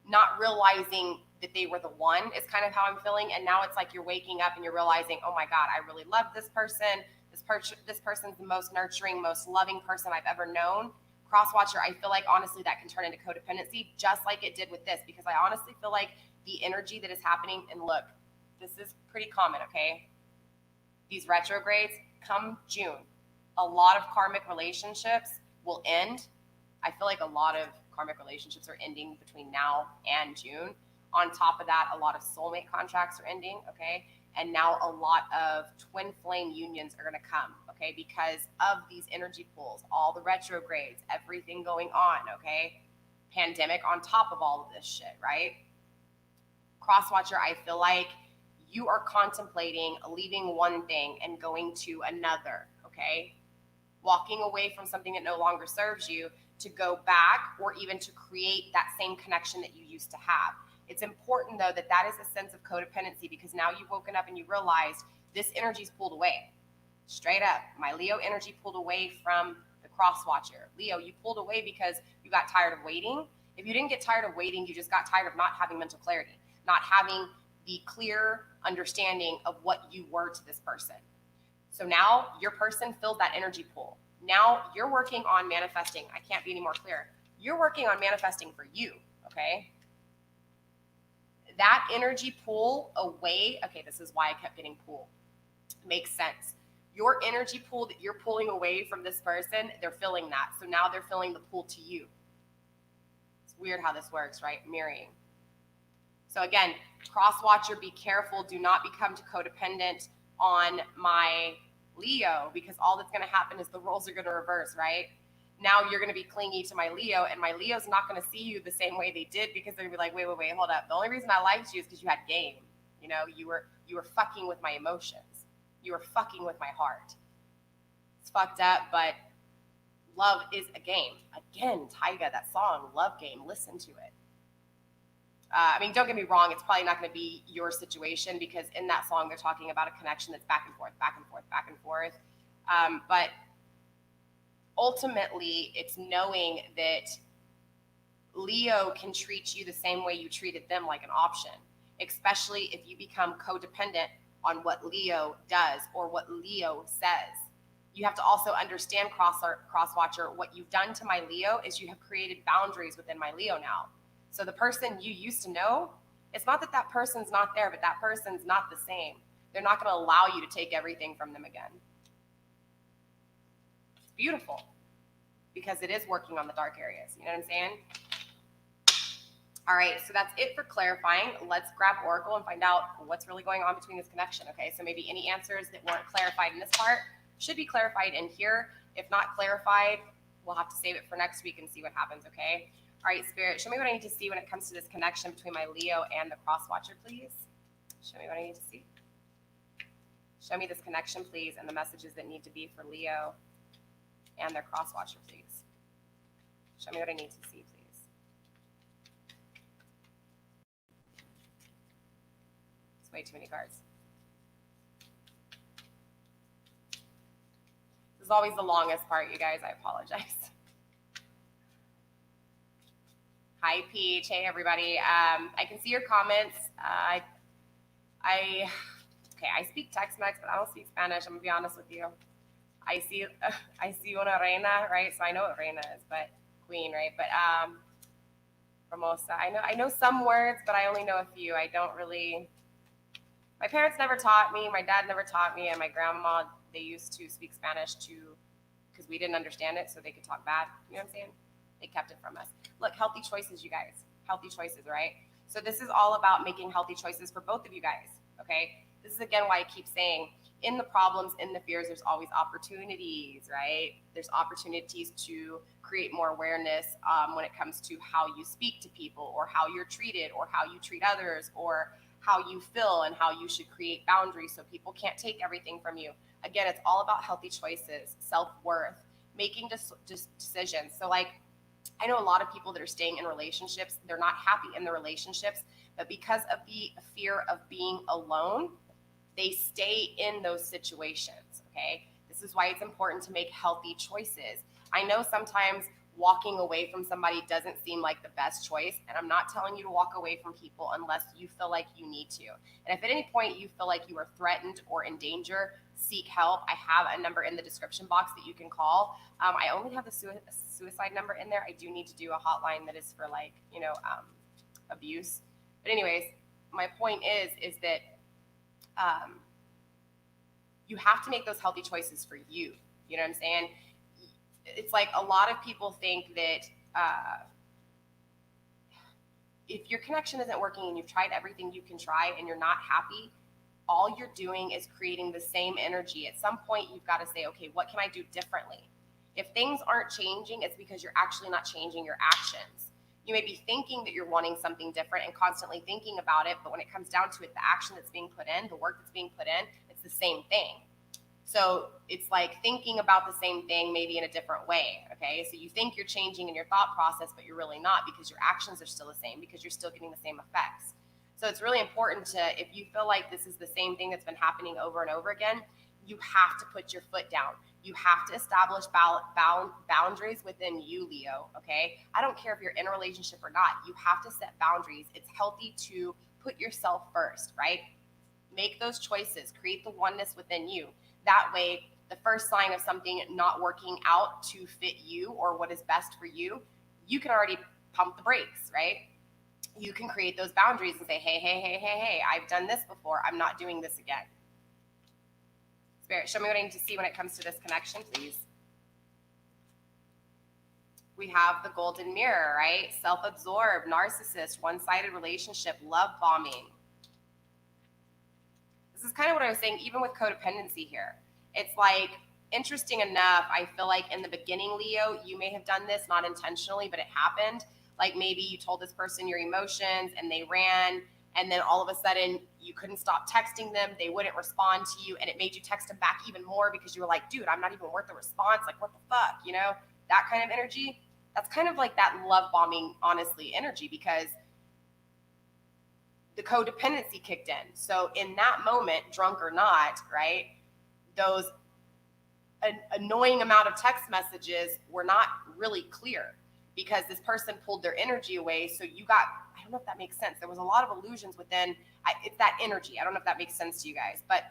not realizing that they were the one is kind of how I'm feeling. And now it's like you're waking up and you're realizing, oh my God, I really love this person. This person's the most nurturing, most loving person I've ever known. Crosswatcher, I feel like honestly that can turn into codependency just like it did with this, because I honestly feel like the energy that is happening, and look, this is pretty common, okay? These retrogrades come June. A lot of karmic relationships will end. I feel like a lot of karmic relationships are ending between now and June. On top of that, a lot of soulmate contracts are ending, okay? And now a lot of twin flame unions are going to come, okay? Because of these energy pools, all the retrogrades, everything going on, okay? Pandemic on top of all of this shit, right? Crosswatcher, I feel like you are contemplating leaving one thing and going to another, okay? Walking away from something that no longer serves you to go back or even to create that same connection that you used to have. It's important, though, that that is a sense of codependency, because now you've woken up and you realized this energy's pulled away. Straight up, my Leo energy pulled away from the crosswatcher. Leo, you pulled away because you got tired of waiting. If you didn't get tired of waiting, you just got tired of not having mental clarity, not having the clear understanding of what you were to this person. So now your person filled that energy pool. Now you're working on manifesting. I can't be any more clear. You're working on manifesting for you, okay? That energy pool away, okay, this is why I kept getting pulled. Makes sense. Your energy pool that you're pulling away from this person, they're filling that. So now they're filling the pool to you. It's weird how this works, right? Mirroring. So again, crosswatcher, be careful. Do not become codependent on my Leo, because all that's going to happen is the roles are going to reverse, right? Now you're going to be clingy to my Leo, and my Leo's not going to see you the same way they did, because they're going to be like, wait, hold up. The only reason I liked you is because you had game. You know, you were fucking with my emotions. You were fucking with my heart. It's fucked up, but love is a game. Again, Tyga, that song, Love Game, listen to it. I mean, don't get me wrong, it's probably not going to be your situation, because in that song they're talking about a connection that's back and forth, back and forth, back and forth. But ultimately, it's knowing that Leo can treat you the same way you treated them, like an option, especially if you become codependent on what Leo does or what Leo says. You have to also understand, crosswatcher, what you've done to my Leo is you have created boundaries within my Leo now. So the person you used to know, it's not that that person's not there, but that person's not the same. They're not going to allow you to take everything from them again. It's beautiful, because it is working on the dark areas. You know what I'm saying? All right, so that's it for clarifying. Let's grab Oracle and find out what's really going on between this connection, okay? So maybe any answers that weren't clarified in this part should be clarified in here. If not clarified, we'll have to save it for next week and see what happens, okay? All right, Spirit, show me what I need to see when it comes to this connection between my Leo and the crosswatcher, please. Show me what I need to see. Show me this connection, please, and the messages that need to be for Leo and their crosswatcher, please. Show me what I need to see, please. It's way too many cards. This is always the longest part, you guys. I apologize. Hi, Peach. Hey, everybody. I can see your comments. Okay, I speak Tex-Mex, but I don't speak Spanish. I'm gonna be honest with you. I see una reina, right? So I know what reina is, but queen, right? But hermosa. I know some words, but I only know a few. I don't really. My parents never taught me. My dad never taught me, and my grandma, they used to speak Spanish too, because we didn't understand it, so they could talk bad. You know what I'm saying? They kept it from us. Look, healthy choices, you guys. Healthy choices, right? So this is all about making healthy choices for both of you guys, okay? This is, again, why I keep saying, in the problems, in the fears, there's always opportunities, right? There's opportunities to create more awareness when it comes to how you speak to people, or how you're treated, or how you treat others, or how you feel, and how you should create boundaries so people can't take everything from you. Again, it's all about healthy choices, self-worth, making decisions. So like, I know a lot of people that are staying in relationships, they're not happy in the relationships, but because of the fear of being alone, they stay in those situations, okay? This is why it's important to make healthy choices. I know sometimes walking away from somebody doesn't seem like the best choice, and I'm not telling you to walk away from people unless you feel like you need to. And if at any point you feel like you are threatened or in danger, seek help. I have a number in the description box that you can call. I only have the suicide number in there. I do need to do a hotline that is for, like, abuse. But anyways, my point is that you have to make those healthy choices for you. You know what I'm saying? It's like a lot of people think that if your connection isn't working and you've tried everything you can try and you're not happy, all you're doing is creating the same energy. At some point, you've got to say, okay, what can I do differently? If things aren't changing, it's because you're actually not changing your actions. You may be thinking that you're wanting something different and constantly thinking about it, but when it comes down to it, the action that's being put in, the work that's being put in, it's the same thing. So it's like thinking about the same thing, maybe in a different way, okay? So you think you're changing in your thought process, but you're really not, because your actions are still the same, because you're still getting the same effects. So it's really important to, if you feel like this is the same thing that's been happening over and over again, you have to put your foot down. You have to establish boundaries within you, Leo, okay? I don't care if you're in a relationship or not. You have to set boundaries. It's healthy to put yourself first, right? Make those choices. Create the oneness within you. That way, the first sign of something not working out to fit you or what is best for you, you can already pump the brakes, right? You can create those boundaries and say, hey, I've done this before. I'm not doing this again. Spirit, show me what I need to see when it comes to this connection, please. We have the golden mirror, right? Self-absorbed, narcissist, one-sided relationship, love bombing. This is kind of what I was saying, even with codependency here. It's like, interesting enough, I feel like in the beginning, Leo, you may have done this, not intentionally, but it happened. Like maybe you told this person your emotions and they ran, and then all of a sudden you couldn't stop texting them. They wouldn't respond to you, and it made you text them back even more because you were like, dude, I'm not even worth a response. Like, what the fuck, that kind of energy. That's kind of like that love bombing, honestly, energy, because the codependency kicked in. So in that moment, drunk or not, right, those annoying amount of text messages were not really clear because this person pulled their energy away. So you got, I don't know if that makes sense. There was a lot of illusions within, it's that energy. I don't know if that makes sense to you guys, but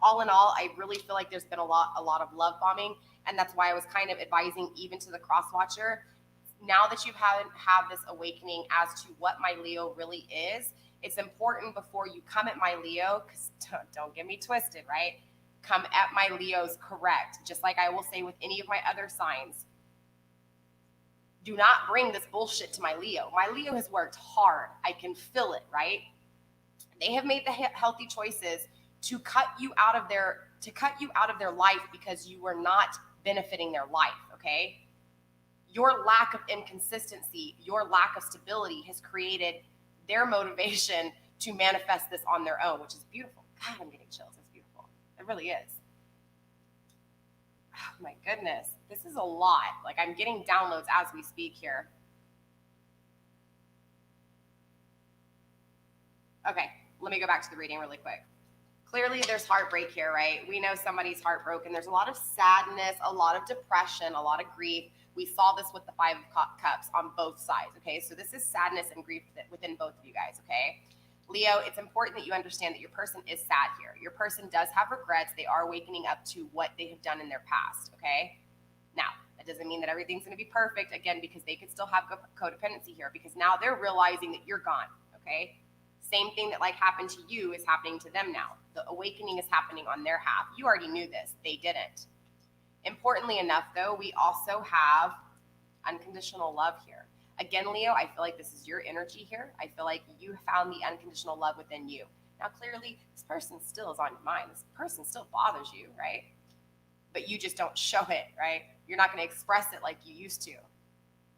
all in all, I really feel like there's been a lot of love bombing. And that's why I was kind of advising even to the cross watcher, now that you've have this awakening as to what my Leo really is, it's important before you come at my Leo, because don't get me twisted, right? Come at my Leos correct. Just like I will say with any of my other signs, do not bring this bullshit to my Leo. My Leo has worked hard. I can feel it, right? They have made the healthy choices to cut you out of their life because you were not benefiting their life, okay? Your lack of inconsistency, your lack of stability has created their motivation to manifest this on their own, which is beautiful. God, I'm getting chills. It's beautiful. It really is. Oh my goodness. This is a lot. Like, I'm getting downloads as we speak here. Okay, let me go back to the reading really quick. Clearly, there's heartbreak here, right? We know somebody's heartbroken. There's a lot of sadness, a lot of depression, a lot of grief. We saw this with the Five of Cups on both sides, okay? So this is sadness and grief within both of you guys, okay? Leo, it's important that you understand that your person is sad here. Your person does have regrets. They are waking up to what they have done in their past, okay? Now, that doesn't mean that everything's going to be perfect, again, because they could still have codependency here, because now they're realizing that you're gone, okay? Same thing that like happened to you is happening to them now. The awakening is happening on their half. You already knew this. They didn't. Importantly enough, though, we also have unconditional love here. Again, Leo, I feel like this is your energy here. I feel like you found the unconditional love within you. Now, clearly, this person still is on your mind. This person still bothers you, right? But you just don't show it, right? You're not going to express it like you used to.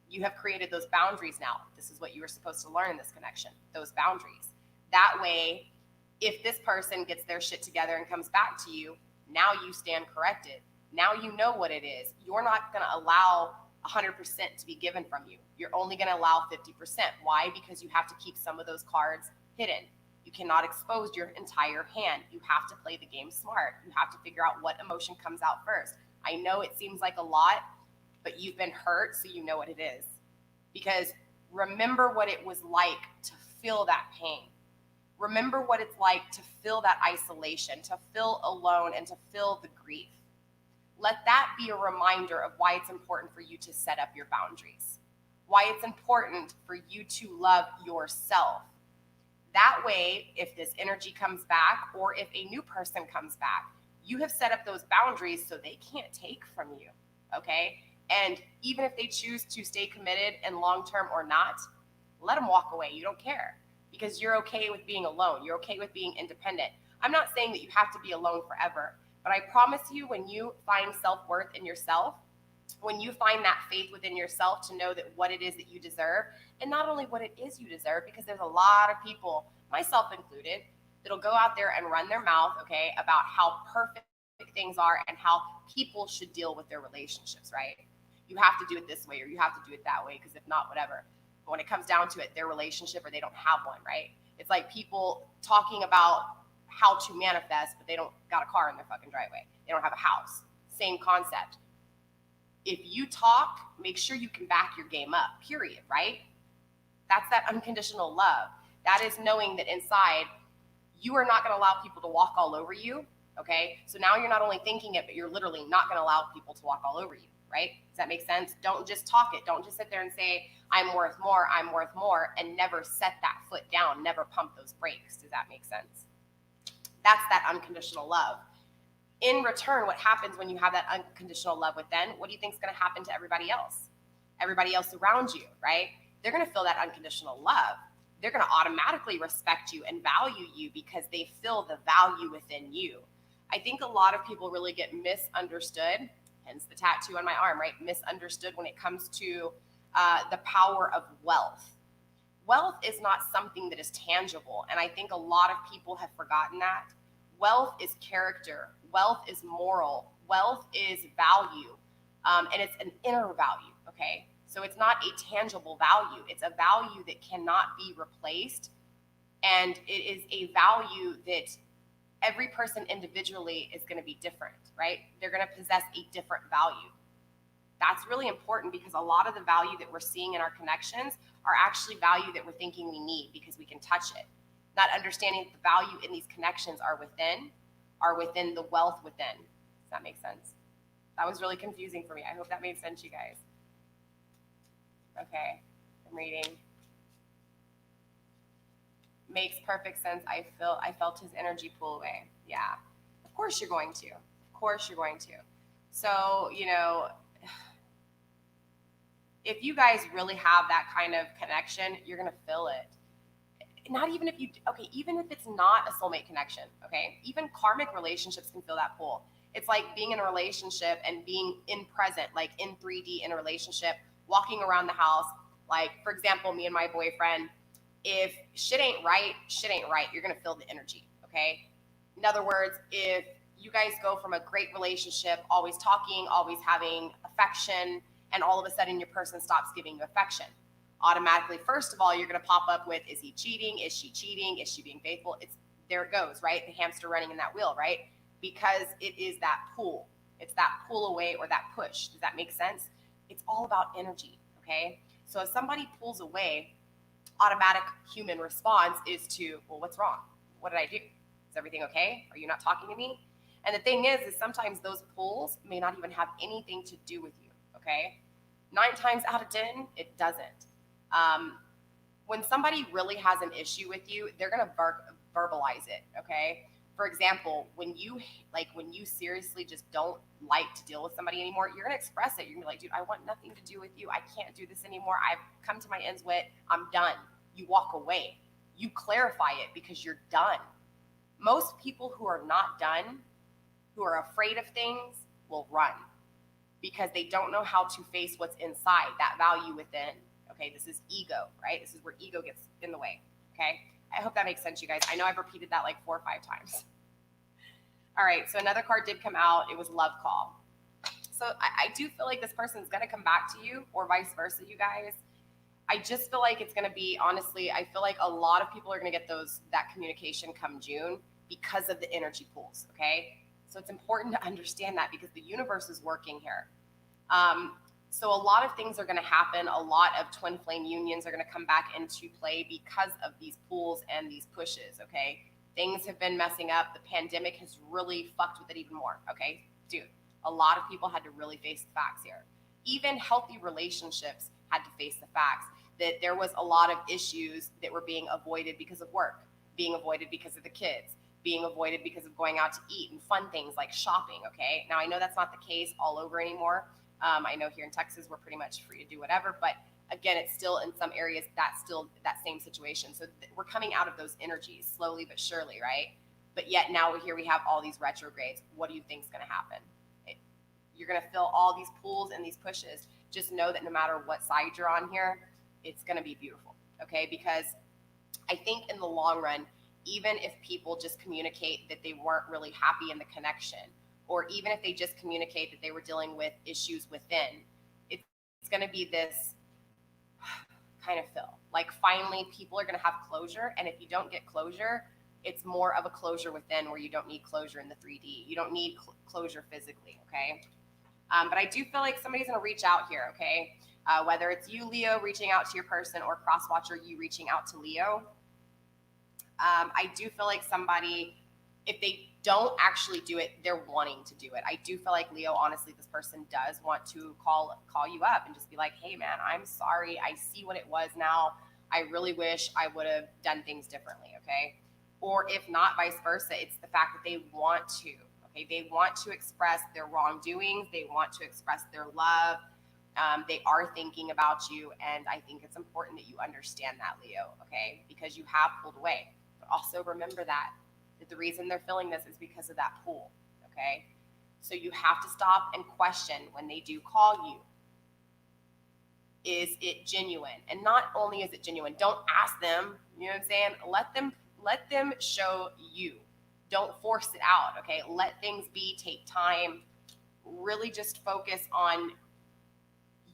You have created those boundaries now. This is what you were supposed to learn in this connection, those boundaries. That way, if this person gets their shit together and comes back to you, now you stand corrected. Now you know what it is. You're not going to allow 100% to be given from you. You're only going to allow 50%. Why? Because you have to keep some of those cards hidden. You cannot expose your entire hand. You have to play the game smart. You have to figure out what emotion comes out first. I know it seems like a lot, but you've been hurt, so you know what it is. Because remember what it was like to feel that pain. Remember what it's like to feel that isolation, to feel alone, and to feel the grief. Let that be a reminder of why it's important for you to set up your boundaries, why it's important for you to love yourself. That way, if this energy comes back or if a new person comes back, you have set up those boundaries so they can't take from you, okay? And even if they choose to stay committed and long-term or not, let them walk away. You don't care because you're okay with being alone. You're okay with being independent. I'm not saying that you have to be alone forever, but I promise you, when you find self-worth in yourself, when you find that faith within yourself to know that what it is that you deserve, and not only what it is you deserve, because there's a lot of people, myself included, that'll go out there and run their mouth, okay, about how perfect things are and how people should deal with their relationships, right? You have to do it this way or you have to do it that way, because if not, whatever. But when it comes down to it, their relationship or they don't have one, right? It's like people talking about how to manifest, but they don't got a car in their fucking driveway. They don't have a house. Same concept. If you talk, make sure you can back your game up, period, right? That's that unconditional love. That is knowing that inside, you are not going to allow people to walk all over you, okay? So now you're not only thinking it, but you're literally not going to allow people to walk all over you, right? Does that make sense? Don't just talk it. Don't just sit there and say, I'm worth more, and never set that foot down, never pump those brakes. Does that make sense? That's that unconditional love. In return, what happens when you have that unconditional love within, what do you think is going to happen to everybody else? Everybody else around you, right? They're going to feel that unconditional love. They're going to automatically respect you and value you because they feel the value within you. I think a lot of people really get misunderstood, hence the tattoo on my arm, right? Misunderstood when it comes to the power of wealth. Wealth is not something that is tangible, and I think a lot of people have forgotten that. Wealth is character. Wealth is moral. Wealth is value, and it's an inner value, okay? So it's not a tangible value. It's a value that cannot be replaced, and it is a value that every person individually is going to be different, right? They're going to possess a different value. That's really important because a lot of the value that we're seeing in our connections are actually value that we're thinking we need because we can touch it. Not understanding that the value in these connections are within the wealth within. Does that make sense? That was really confusing for me. I hope that made sense, you guys. Okay, I'm reading. Makes perfect sense. I felt his energy pull away. Yeah, of course you're going to. Of course you're going to. So, you know, if you guys really have that kind of connection, you're going to feel it. Not even if you, okay, even if it's not a soulmate connection, okay? Even karmic relationships can feel that pull. It's like being in a relationship and being in present, like in 3D in a relationship, walking around the house. Like, for example, me and my boyfriend, if shit ain't right, you're going to feel the energy, okay? In other words, if you guys go from a great relationship, always talking, always having affection, and all of a sudden your person stops giving you affection, automatically, first of all, you're going to pop up with, is he cheating? Is she cheating? Is she being faithful? There it goes, right? The hamster running in that wheel, right? Because it is that pull. It's that pull away or that push. Does that make sense? It's all about energy, okay? So if somebody pulls away, automatic human response is to, well, what's wrong? What did I do? Is everything okay? Are you not talking to me? And the thing is sometimes those pulls may not even have anything to do with you, okay? 9 times out of 10, it doesn't. When somebody really has an issue with you, they're going to verbalize it, okay? For example, when you seriously just don't like to deal with somebody anymore, you're going to express it. You're going to be like, dude, I want nothing to do with you. I can't do this anymore. I've come to my ends with, I'm done. You walk away. You clarify it because you're done. Most people who are not done, who are afraid of things, will run because they don't know how to face what's inside, that value within. Okay, this is ego, right? This is where ego gets in the way, okay? I hope that makes sense, you guys. I know I've repeated that like 4 or 5 times. All right, so another card did come out. It was Love Call. So I do feel like this person's going to come back to you, or vice versa, you guys. I just feel like it's going to be, honestly, I feel like a lot of people are going to get that communication come June because of the energy pools, okay? So it's important to understand that because the universe is working here. So a lot of things are going to happen. A lot of twin flame unions are going to come back into play because of these pulls and these pushes, okay? Things have been messing up. The pandemic has really fucked with it even more, okay? Dude, a lot of people had to really face the facts here. Even healthy relationships had to face the facts that there was a lot of issues that were being avoided because of work, being avoided because of the kids, being avoided because of going out to eat and fun things like shopping, okay? Now, I know that's not the case all over anymore. I know here in Texas, we're pretty much free to do whatever, but again, it's still in some areas, that's still that same situation. So we're coming out of those energies slowly but surely, right? But yet now here we have all these retrogrades. What do you think is going to happen? You're going to feel all these pulls and these pushes. Just know that no matter what side you're on here, it's going to be beautiful, okay? Because I think in the long run, even if people just communicate that they weren't really happy in the connection, or even if they just communicate that they were dealing with issues within, it's going to be this kind of feel. Like finally people are going to have closure. And if you don't get closure, it's more of a closure within where you don't need closure in the 3D. You don't need closure physically, okay? But I do feel like somebody's going to reach out here, okay? Whether it's you, Leo, reaching out to your person, or cross-watcher, you reaching out to Leo. I do feel like somebody, if they don't actually do it, they're wanting to do it. I do feel like, Leo, honestly, this person does want to call you up and just be like, hey, man, I'm sorry. I see what it was now. I really wish I would have done things differently, okay? Or if not, vice versa, it's the fact that they want to, okay? They want to express their wrongdoings. They want to express their love. They are thinking about you, and I think it's important that you understand that, Leo, okay? Because you have pulled away. But also remember that the reason they're feeling this is because of that pull, okay? So you have to stop and question when they do call you. Is it genuine? And not only is it genuine, don't ask them, you know what I'm saying? Let them show you. Don't force it out, okay? Let things be, take time. Really just focus on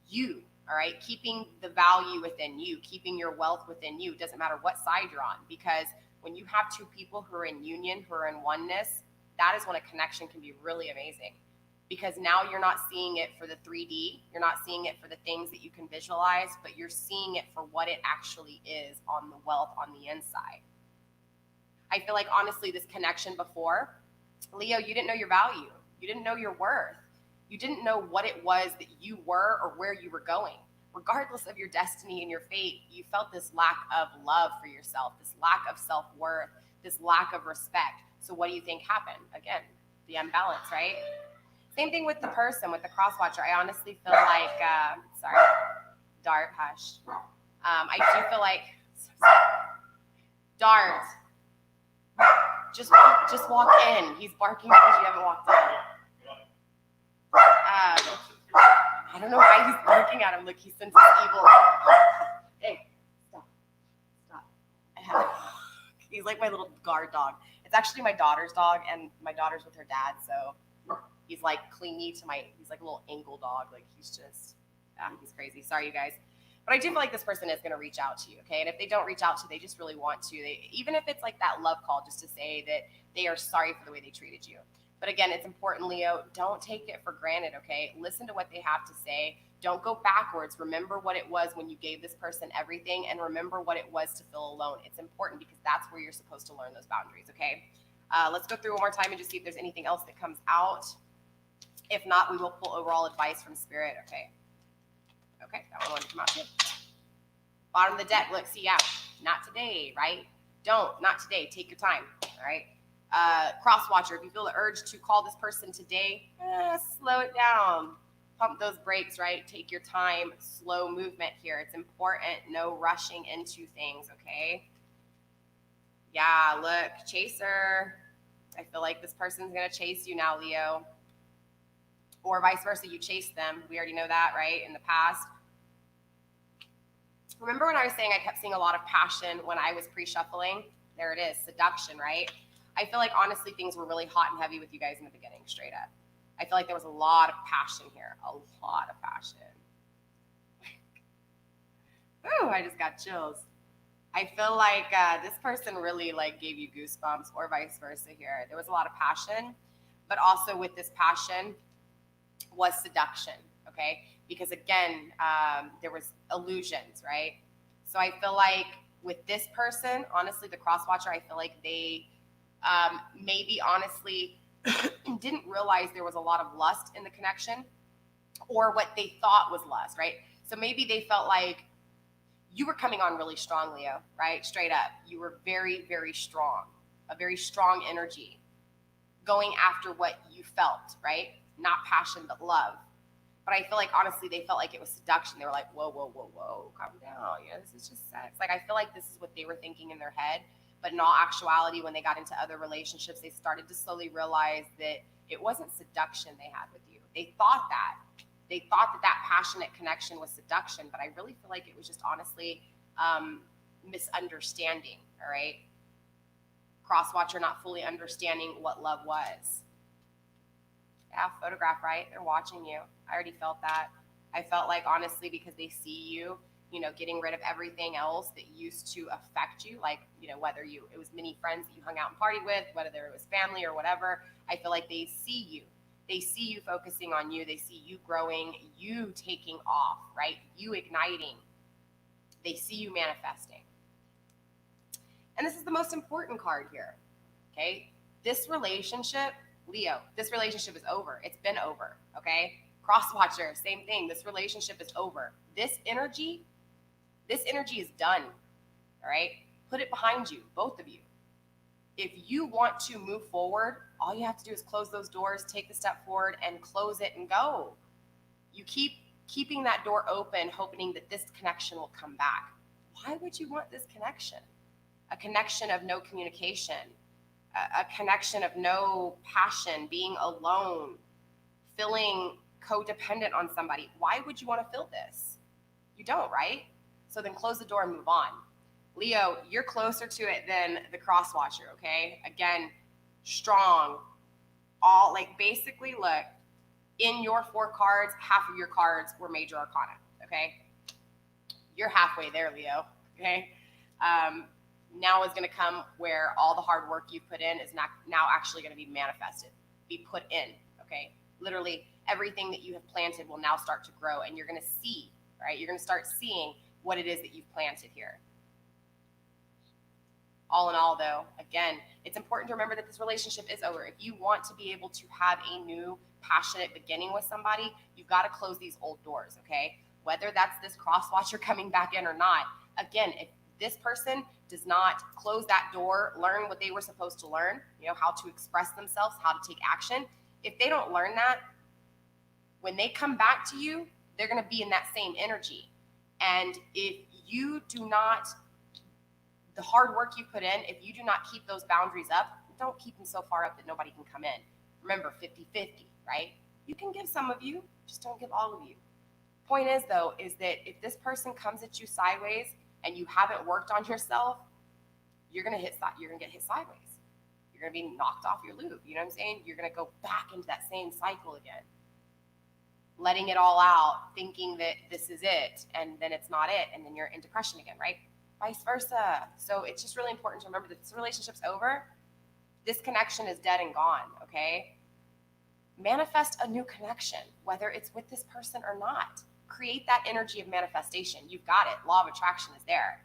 you, all right? Keeping the value within you, keeping your wealth within you. It doesn't matter what side you're on, because when you have two people who are in union, who are in oneness, that is when a connection can be really amazing. Because now you're not seeing it for the 3D, you're not seeing it for the things that you can visualize, but you're seeing it for what it actually is on the wealth on the inside. I feel like, honestly, this connection before, Leo, you didn't know your value. You didn't know your worth. You didn't know what it was that you were or where you were going. Regardless of your destiny and your fate, you felt this lack of love for yourself, this lack of self-worth, this lack of respect. So what do you think happened? Again, the imbalance, right? Same thing with the person, with the cross-watcher. I honestly feel like, sorry, Dart, hush. I do feel like, Dart, just walk in. He's barking because you haven't walked in. I don't know why he's barking at him. Look, he senses evil. Hey, stop. He's like my little guard dog. It's actually my daughter's dog, and my daughter's with her dad, so he's like clingy to he's like a little ankle dog. Like he's just, he's crazy. Sorry, you guys. But I do feel like this person is going to reach out to you, okay? And if they don't reach out to you, they just really want to. Even if it's like that love call, just to say that they are sorry for the way they treated you. But again, it's important, Leo, don't take it for granted, okay? Listen to what they have to say. Don't go backwards. Remember what it was when you gave this person everything, and remember what it was to feel alone. It's important because that's where you're supposed to learn those boundaries, okay? Let's go through one more time and just see if there's anything else that comes out. If not, we will pull overall advice from Spirit, okay? Okay, that one wanted to come out too. Bottom of the deck, look, see, yeah, not today, right? Not today, take your time, all right? Cross watcher, if you feel the urge to call this person today, slow it down. Pump those brakes, right? Take your time, slow movement here. It's important, no rushing into things, okay? Yeah, look, chaser. I feel like this person's gonna chase you now, Leo. Or vice versa, you chase them. We already know that, right? In the past. Remember when I was saying I kept seeing a lot of passion when I was pre-shuffling? There it is, seduction, right? I feel like honestly things were really hot and heavy with you guys in the beginning, straight up. I feel like there was a lot of passion here, a lot of passion. Ooh, I just got chills. I feel like this person really like gave you goosebumps, or vice versa here. There was a lot of passion, but also with this passion was seduction, okay? Because again, there was illusions, right? So I feel like with this person, honestly, the cross watcher, I feel like they maybe honestly didn't realize there was a lot of lust in the connection, or what they thought was lust, right? So maybe they felt like you were coming on really strong, Leo, right? Straight up. You were very, very strong, a very strong energy going after what you felt, right? Not passion, but love. But I feel like honestly, they felt like it was seduction. They were like, whoa, whoa, whoa, whoa, calm down. Yeah, this is just sex. Like, I feel like this is what they were thinking in their head. But in all actuality, when they got into other relationships, they started to slowly realize that it wasn't seduction they had with you. They thought that. They thought that that passionate connection was seduction, but I really feel like it was just honestly misunderstanding, all right? Crosswatcher not fully understanding what love was. Yeah, photograph, right? They're watching you. I already felt that. I felt like, honestly, because they see you, you know, getting rid of everything else that used to affect you, like, you know, whether it was many friends that you hung out and partied with, whether it was family or whatever, I feel like they see you. They see you focusing on you. They see you growing, you taking off, right? You igniting. They see you manifesting. And this is the most important card here, okay? This relationship, Leo, this relationship is over. It's been over, okay? Crosswatcher, same thing. This relationship is over. This energy is done, all right? Put it behind you, both of you. If you want to move forward, all you have to do is close those doors, take the step forward, and close it and go. You keep keeping that door open, hoping that this connection will come back. Why would you want this connection? A connection of no communication, a connection of no passion, being alone, feeling codependent on somebody. Why would you want to feel this? You don't, right? So then close the door and move on. Leo, you're closer to it than the crosswatcher, okay? Again, strong, all like basically look, in your 4 cards, half of your cards were major arcana, okay? You're halfway there, Leo, okay? Now is going to come where all the hard work you've put in is now actually going to be manifested, be put in, okay? Literally everything that you have planted will now start to grow, and you're going to see, right? You're going to start seeing what it is that you've planted here. All in all, though, again, it's important to remember that this relationship is over. If you want to be able to have a new, passionate beginning with somebody, you've got to close these old doors, okay? Whether that's this crosswatcher coming back in or not. Again, if this person does not close that door, learn what they were supposed to learn, you know, how to express themselves, how to take action, if they don't learn that, when they come back to you, they're going to be in that same energy. And if you do not, the hard work you put in, if you do not keep those boundaries up, don't keep them so far up that nobody can come in. Remember, 50-50, right? You can give some of you, just don't give all of you. Point is, though, is that if this person comes at you sideways and you haven't worked on yourself, you're gonna get hit sideways. You're gonna be knocked off your loop. You know what I'm saying? You're gonna go back into that same cycle again, letting it all out, thinking that this is it, and then it's not it, and then you're in depression again, right? Vice versa. So it's just really important to remember that this relationship's over. This connection is dead and gone, okay? Manifest a new connection, whether it's with this person or not. Create that energy of manifestation. You've got it. Law of attraction is there.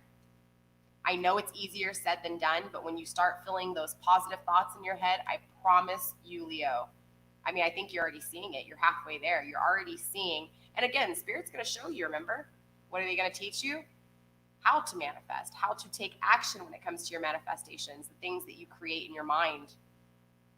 I know it's easier said than done, but when you start feeling those positive thoughts in your head, I promise you, Leo, I mean, I think you're already seeing it. You're halfway there. You're already seeing. And again, Spirit's going to show you, remember? What are they going to teach you? How to manifest, how to take action when it comes to your manifestations, the things that you create in your mind.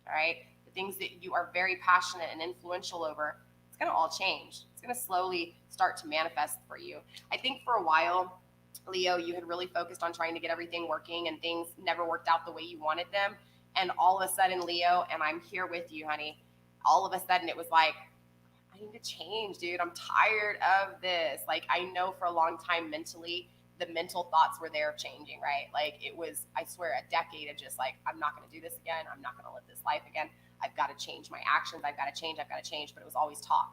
all right? The things that you are very passionate and influential over, it's going to all change. It's going to slowly start to manifest for you. I think for a while, Leo, you had really focused on trying to get everything working and things never worked out the way you wanted them. And all of a sudden, Leo, and I'm here with you, honey, all of a sudden it was like, I need to change, dude. I'm tired of this. Like, I know for a long time mentally, the mental thoughts were there of changing, right? Like, it was, I swear, a decade of just like, I'm not going to do this again. I'm not going to live this life again. I've got to change my actions. I've got to change. I've got to change. But it was always talk.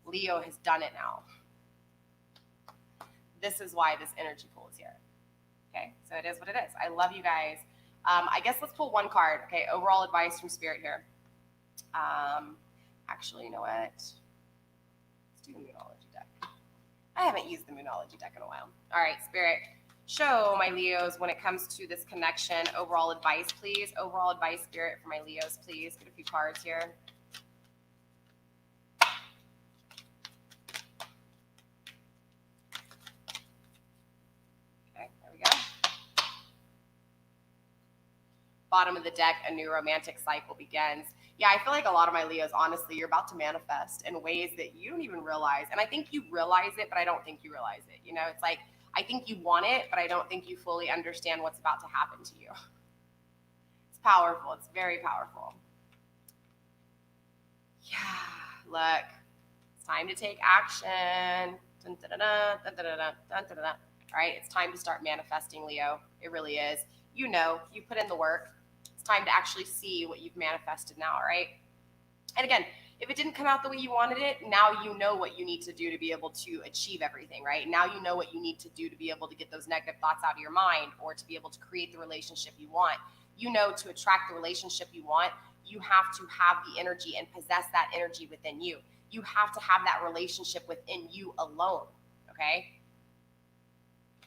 Leo has done it now. This is why this energy pool is here. Okay, so it is what it is. I love you guys. I guess let's pull one card. Okay, overall advice from Spirit here. Actually, you know what? Let's do the Moonology deck. I haven't used the Moonology deck in a while. All right, Spirit, show my Leos when it comes to this connection. Overall advice, please. Overall advice, Spirit, for my Leos, please. Get a few cards here. Okay, there we go. Bottom of the deck, a new romantic cycle begins. Yeah, I feel like a lot of my Leos, honestly, you're about to manifest in ways that you don't even realize. And I think you realize it, but I don't think you realize it. You know, it's like, I think you want it, but I don't think you fully understand what's about to happen to you. It's powerful. It's very powerful. Yeah, look, it's time to take action. Dun, dun, dun, dun, dun, dun, dun, dun, dun. All right, it's time to start manifesting, Leo. It really is. You know, you put in the work. Time to actually see what you've manifested now, right? And again, if it didn't come out the way you wanted it, now you know what you need to do to be able to achieve everything, right? Now you know what you need to do to be able to get those negative thoughts out of your mind or to be able to create the relationship you want. You know, to attract the relationship you want, you have to have the energy and possess that energy within you. You have to have that relationship within you alone, okay?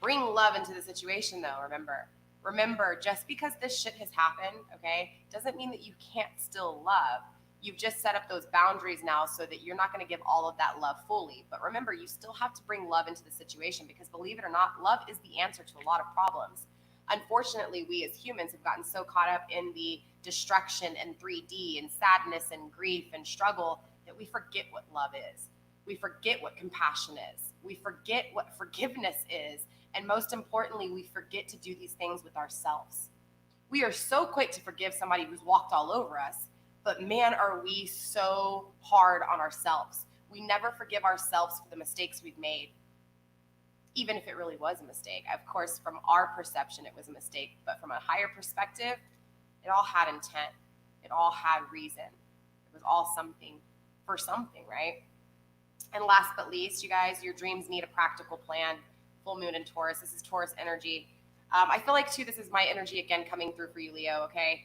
Bring love into the situation though, remember. Remember, just because this shit has happened, okay, doesn't mean that you can't still love. You've just set up those boundaries now so that you're not going to give all of that love fully. But remember, you still have to bring love into the situation because, believe it or not, love is the answer to a lot of problems. Unfortunately, we as humans have gotten so caught up in the destruction and 3D and sadness and grief and struggle that we forget what love is. We forget what compassion is. We forget what forgiveness is. And most importantly, we forget to do these things with ourselves. We are so quick to forgive somebody who's walked all over us, but man, are we so hard on ourselves. We never forgive ourselves for the mistakes we've made, even if it really was a mistake. Of course, from our perception, it was a mistake, but from a higher perspective, it all had intent. It all had reason. It was all something for something, right? And last but least, you guys, your dreams need a practical plan. Full moon in Taurus. This is Taurus energy. I feel like, too, this is my energy again coming through for you, Leo, okay?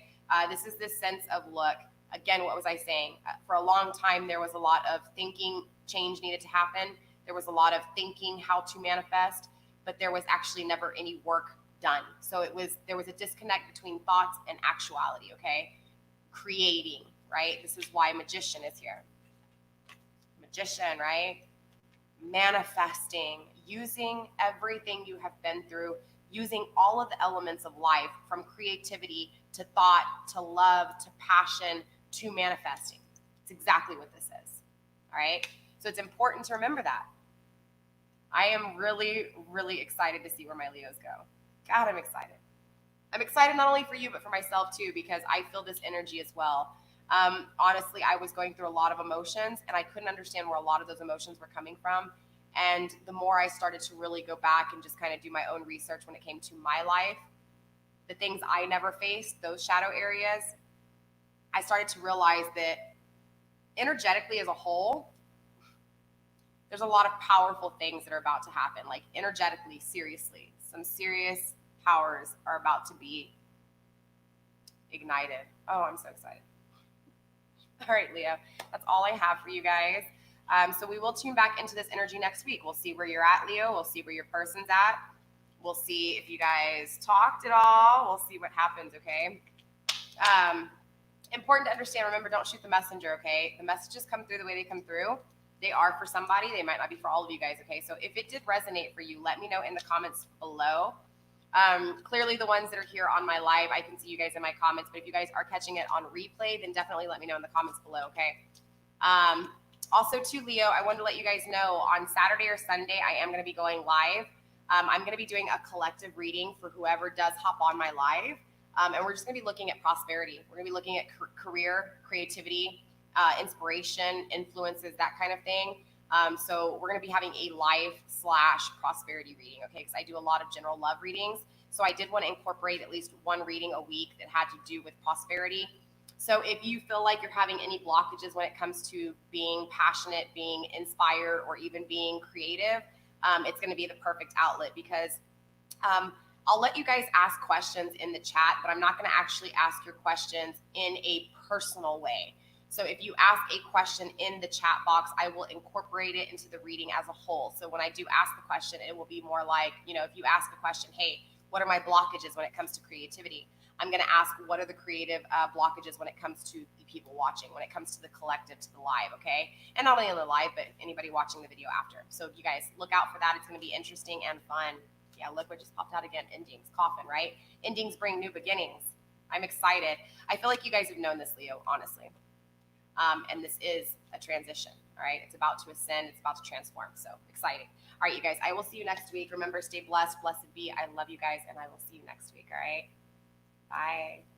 This is this sense of, look, again, what was I saying? For a long time, there was a lot of thinking change needed to happen. There was a lot of thinking how to manifest, but there was actually never any work done. So there was a disconnect between thoughts and actuality, okay? Creating, right? This is why magician is here. Magician, right? Manifesting, using everything you have been through, using all of the elements of life, from creativity to thought to love to passion to manifesting. It's exactly what this is. All right. So it's important to remember that. I am really, really excited to see where my Leos go. God, I'm excited. I'm excited not only for you, but for myself too, because I feel this energy as well. Honestly, I was going through a lot of emotions and I couldn't understand where a lot of those emotions were coming from. And the more I started to really go back and just kind of do my own research when it came to my life, the things I never faced, those shadow areas, I started to realize that energetically as a whole, there's a lot of powerful things that are about to happen. Like energetically, seriously, some serious powers are about to be ignited. Oh, I'm so excited. All right, Leo, that's all I have for you guys. So we will tune back into this energy next week. We'll see where you're at, Leo. We'll see where your person's at. We'll see if you guys talked at all. We'll see what happens, okay? Important to understand, remember, don't shoot the messenger, okay? The messages come through the way they come through. They are for somebody. They might not be for all of you guys, okay? So if it did resonate for you, let me know in the comments below. Clearly the ones that are here on my live, I can see you guys in my comments, but if you guys are catching it on replay, then definitely let me know in the comments below, okay? Also to Leo, I wanted to let you guys know on Saturday or Sunday, I am going to be going live. I'm going to be doing a collective reading for whoever does hop on my live. And we're just going to be looking at prosperity. We're going to be looking at career, creativity, inspiration, influences, that kind of thing. So we're going to be having a live/prosperity reading, okay? Because I do a lot of general love readings. So I did want to incorporate at least one reading a week that had to do with prosperity. So if you feel like you're having any blockages when it comes to being passionate, being inspired, or even being creative, it's going to be the perfect outlet because I'll let you guys ask questions in the chat, but I'm not going to actually ask your questions in a personal way. So if you ask a question in the chat box, I will incorporate it into the reading as a whole. So when I do ask the question, it will be more like, you know, if you ask a question, hey, what are my blockages when it comes to creativity? I'm going to ask what are the creative blockages when it comes to the people watching, when it comes to the collective, to the live, okay? And not only on the live, but anybody watching the video after. So you guys look out for that. It's going to be interesting and fun. Yeah, look what just popped out again. Endings, coffin, right? Endings bring new beginnings. I'm excited. I feel like you guys have known this, Leo, honestly. And this is a transition, all right? It's about to ascend. It's about to transform. So exciting. All right, you guys, I will see you next week. Remember, stay blessed. Blessed be. I love you guys, and I will see you next week, all right? Bye.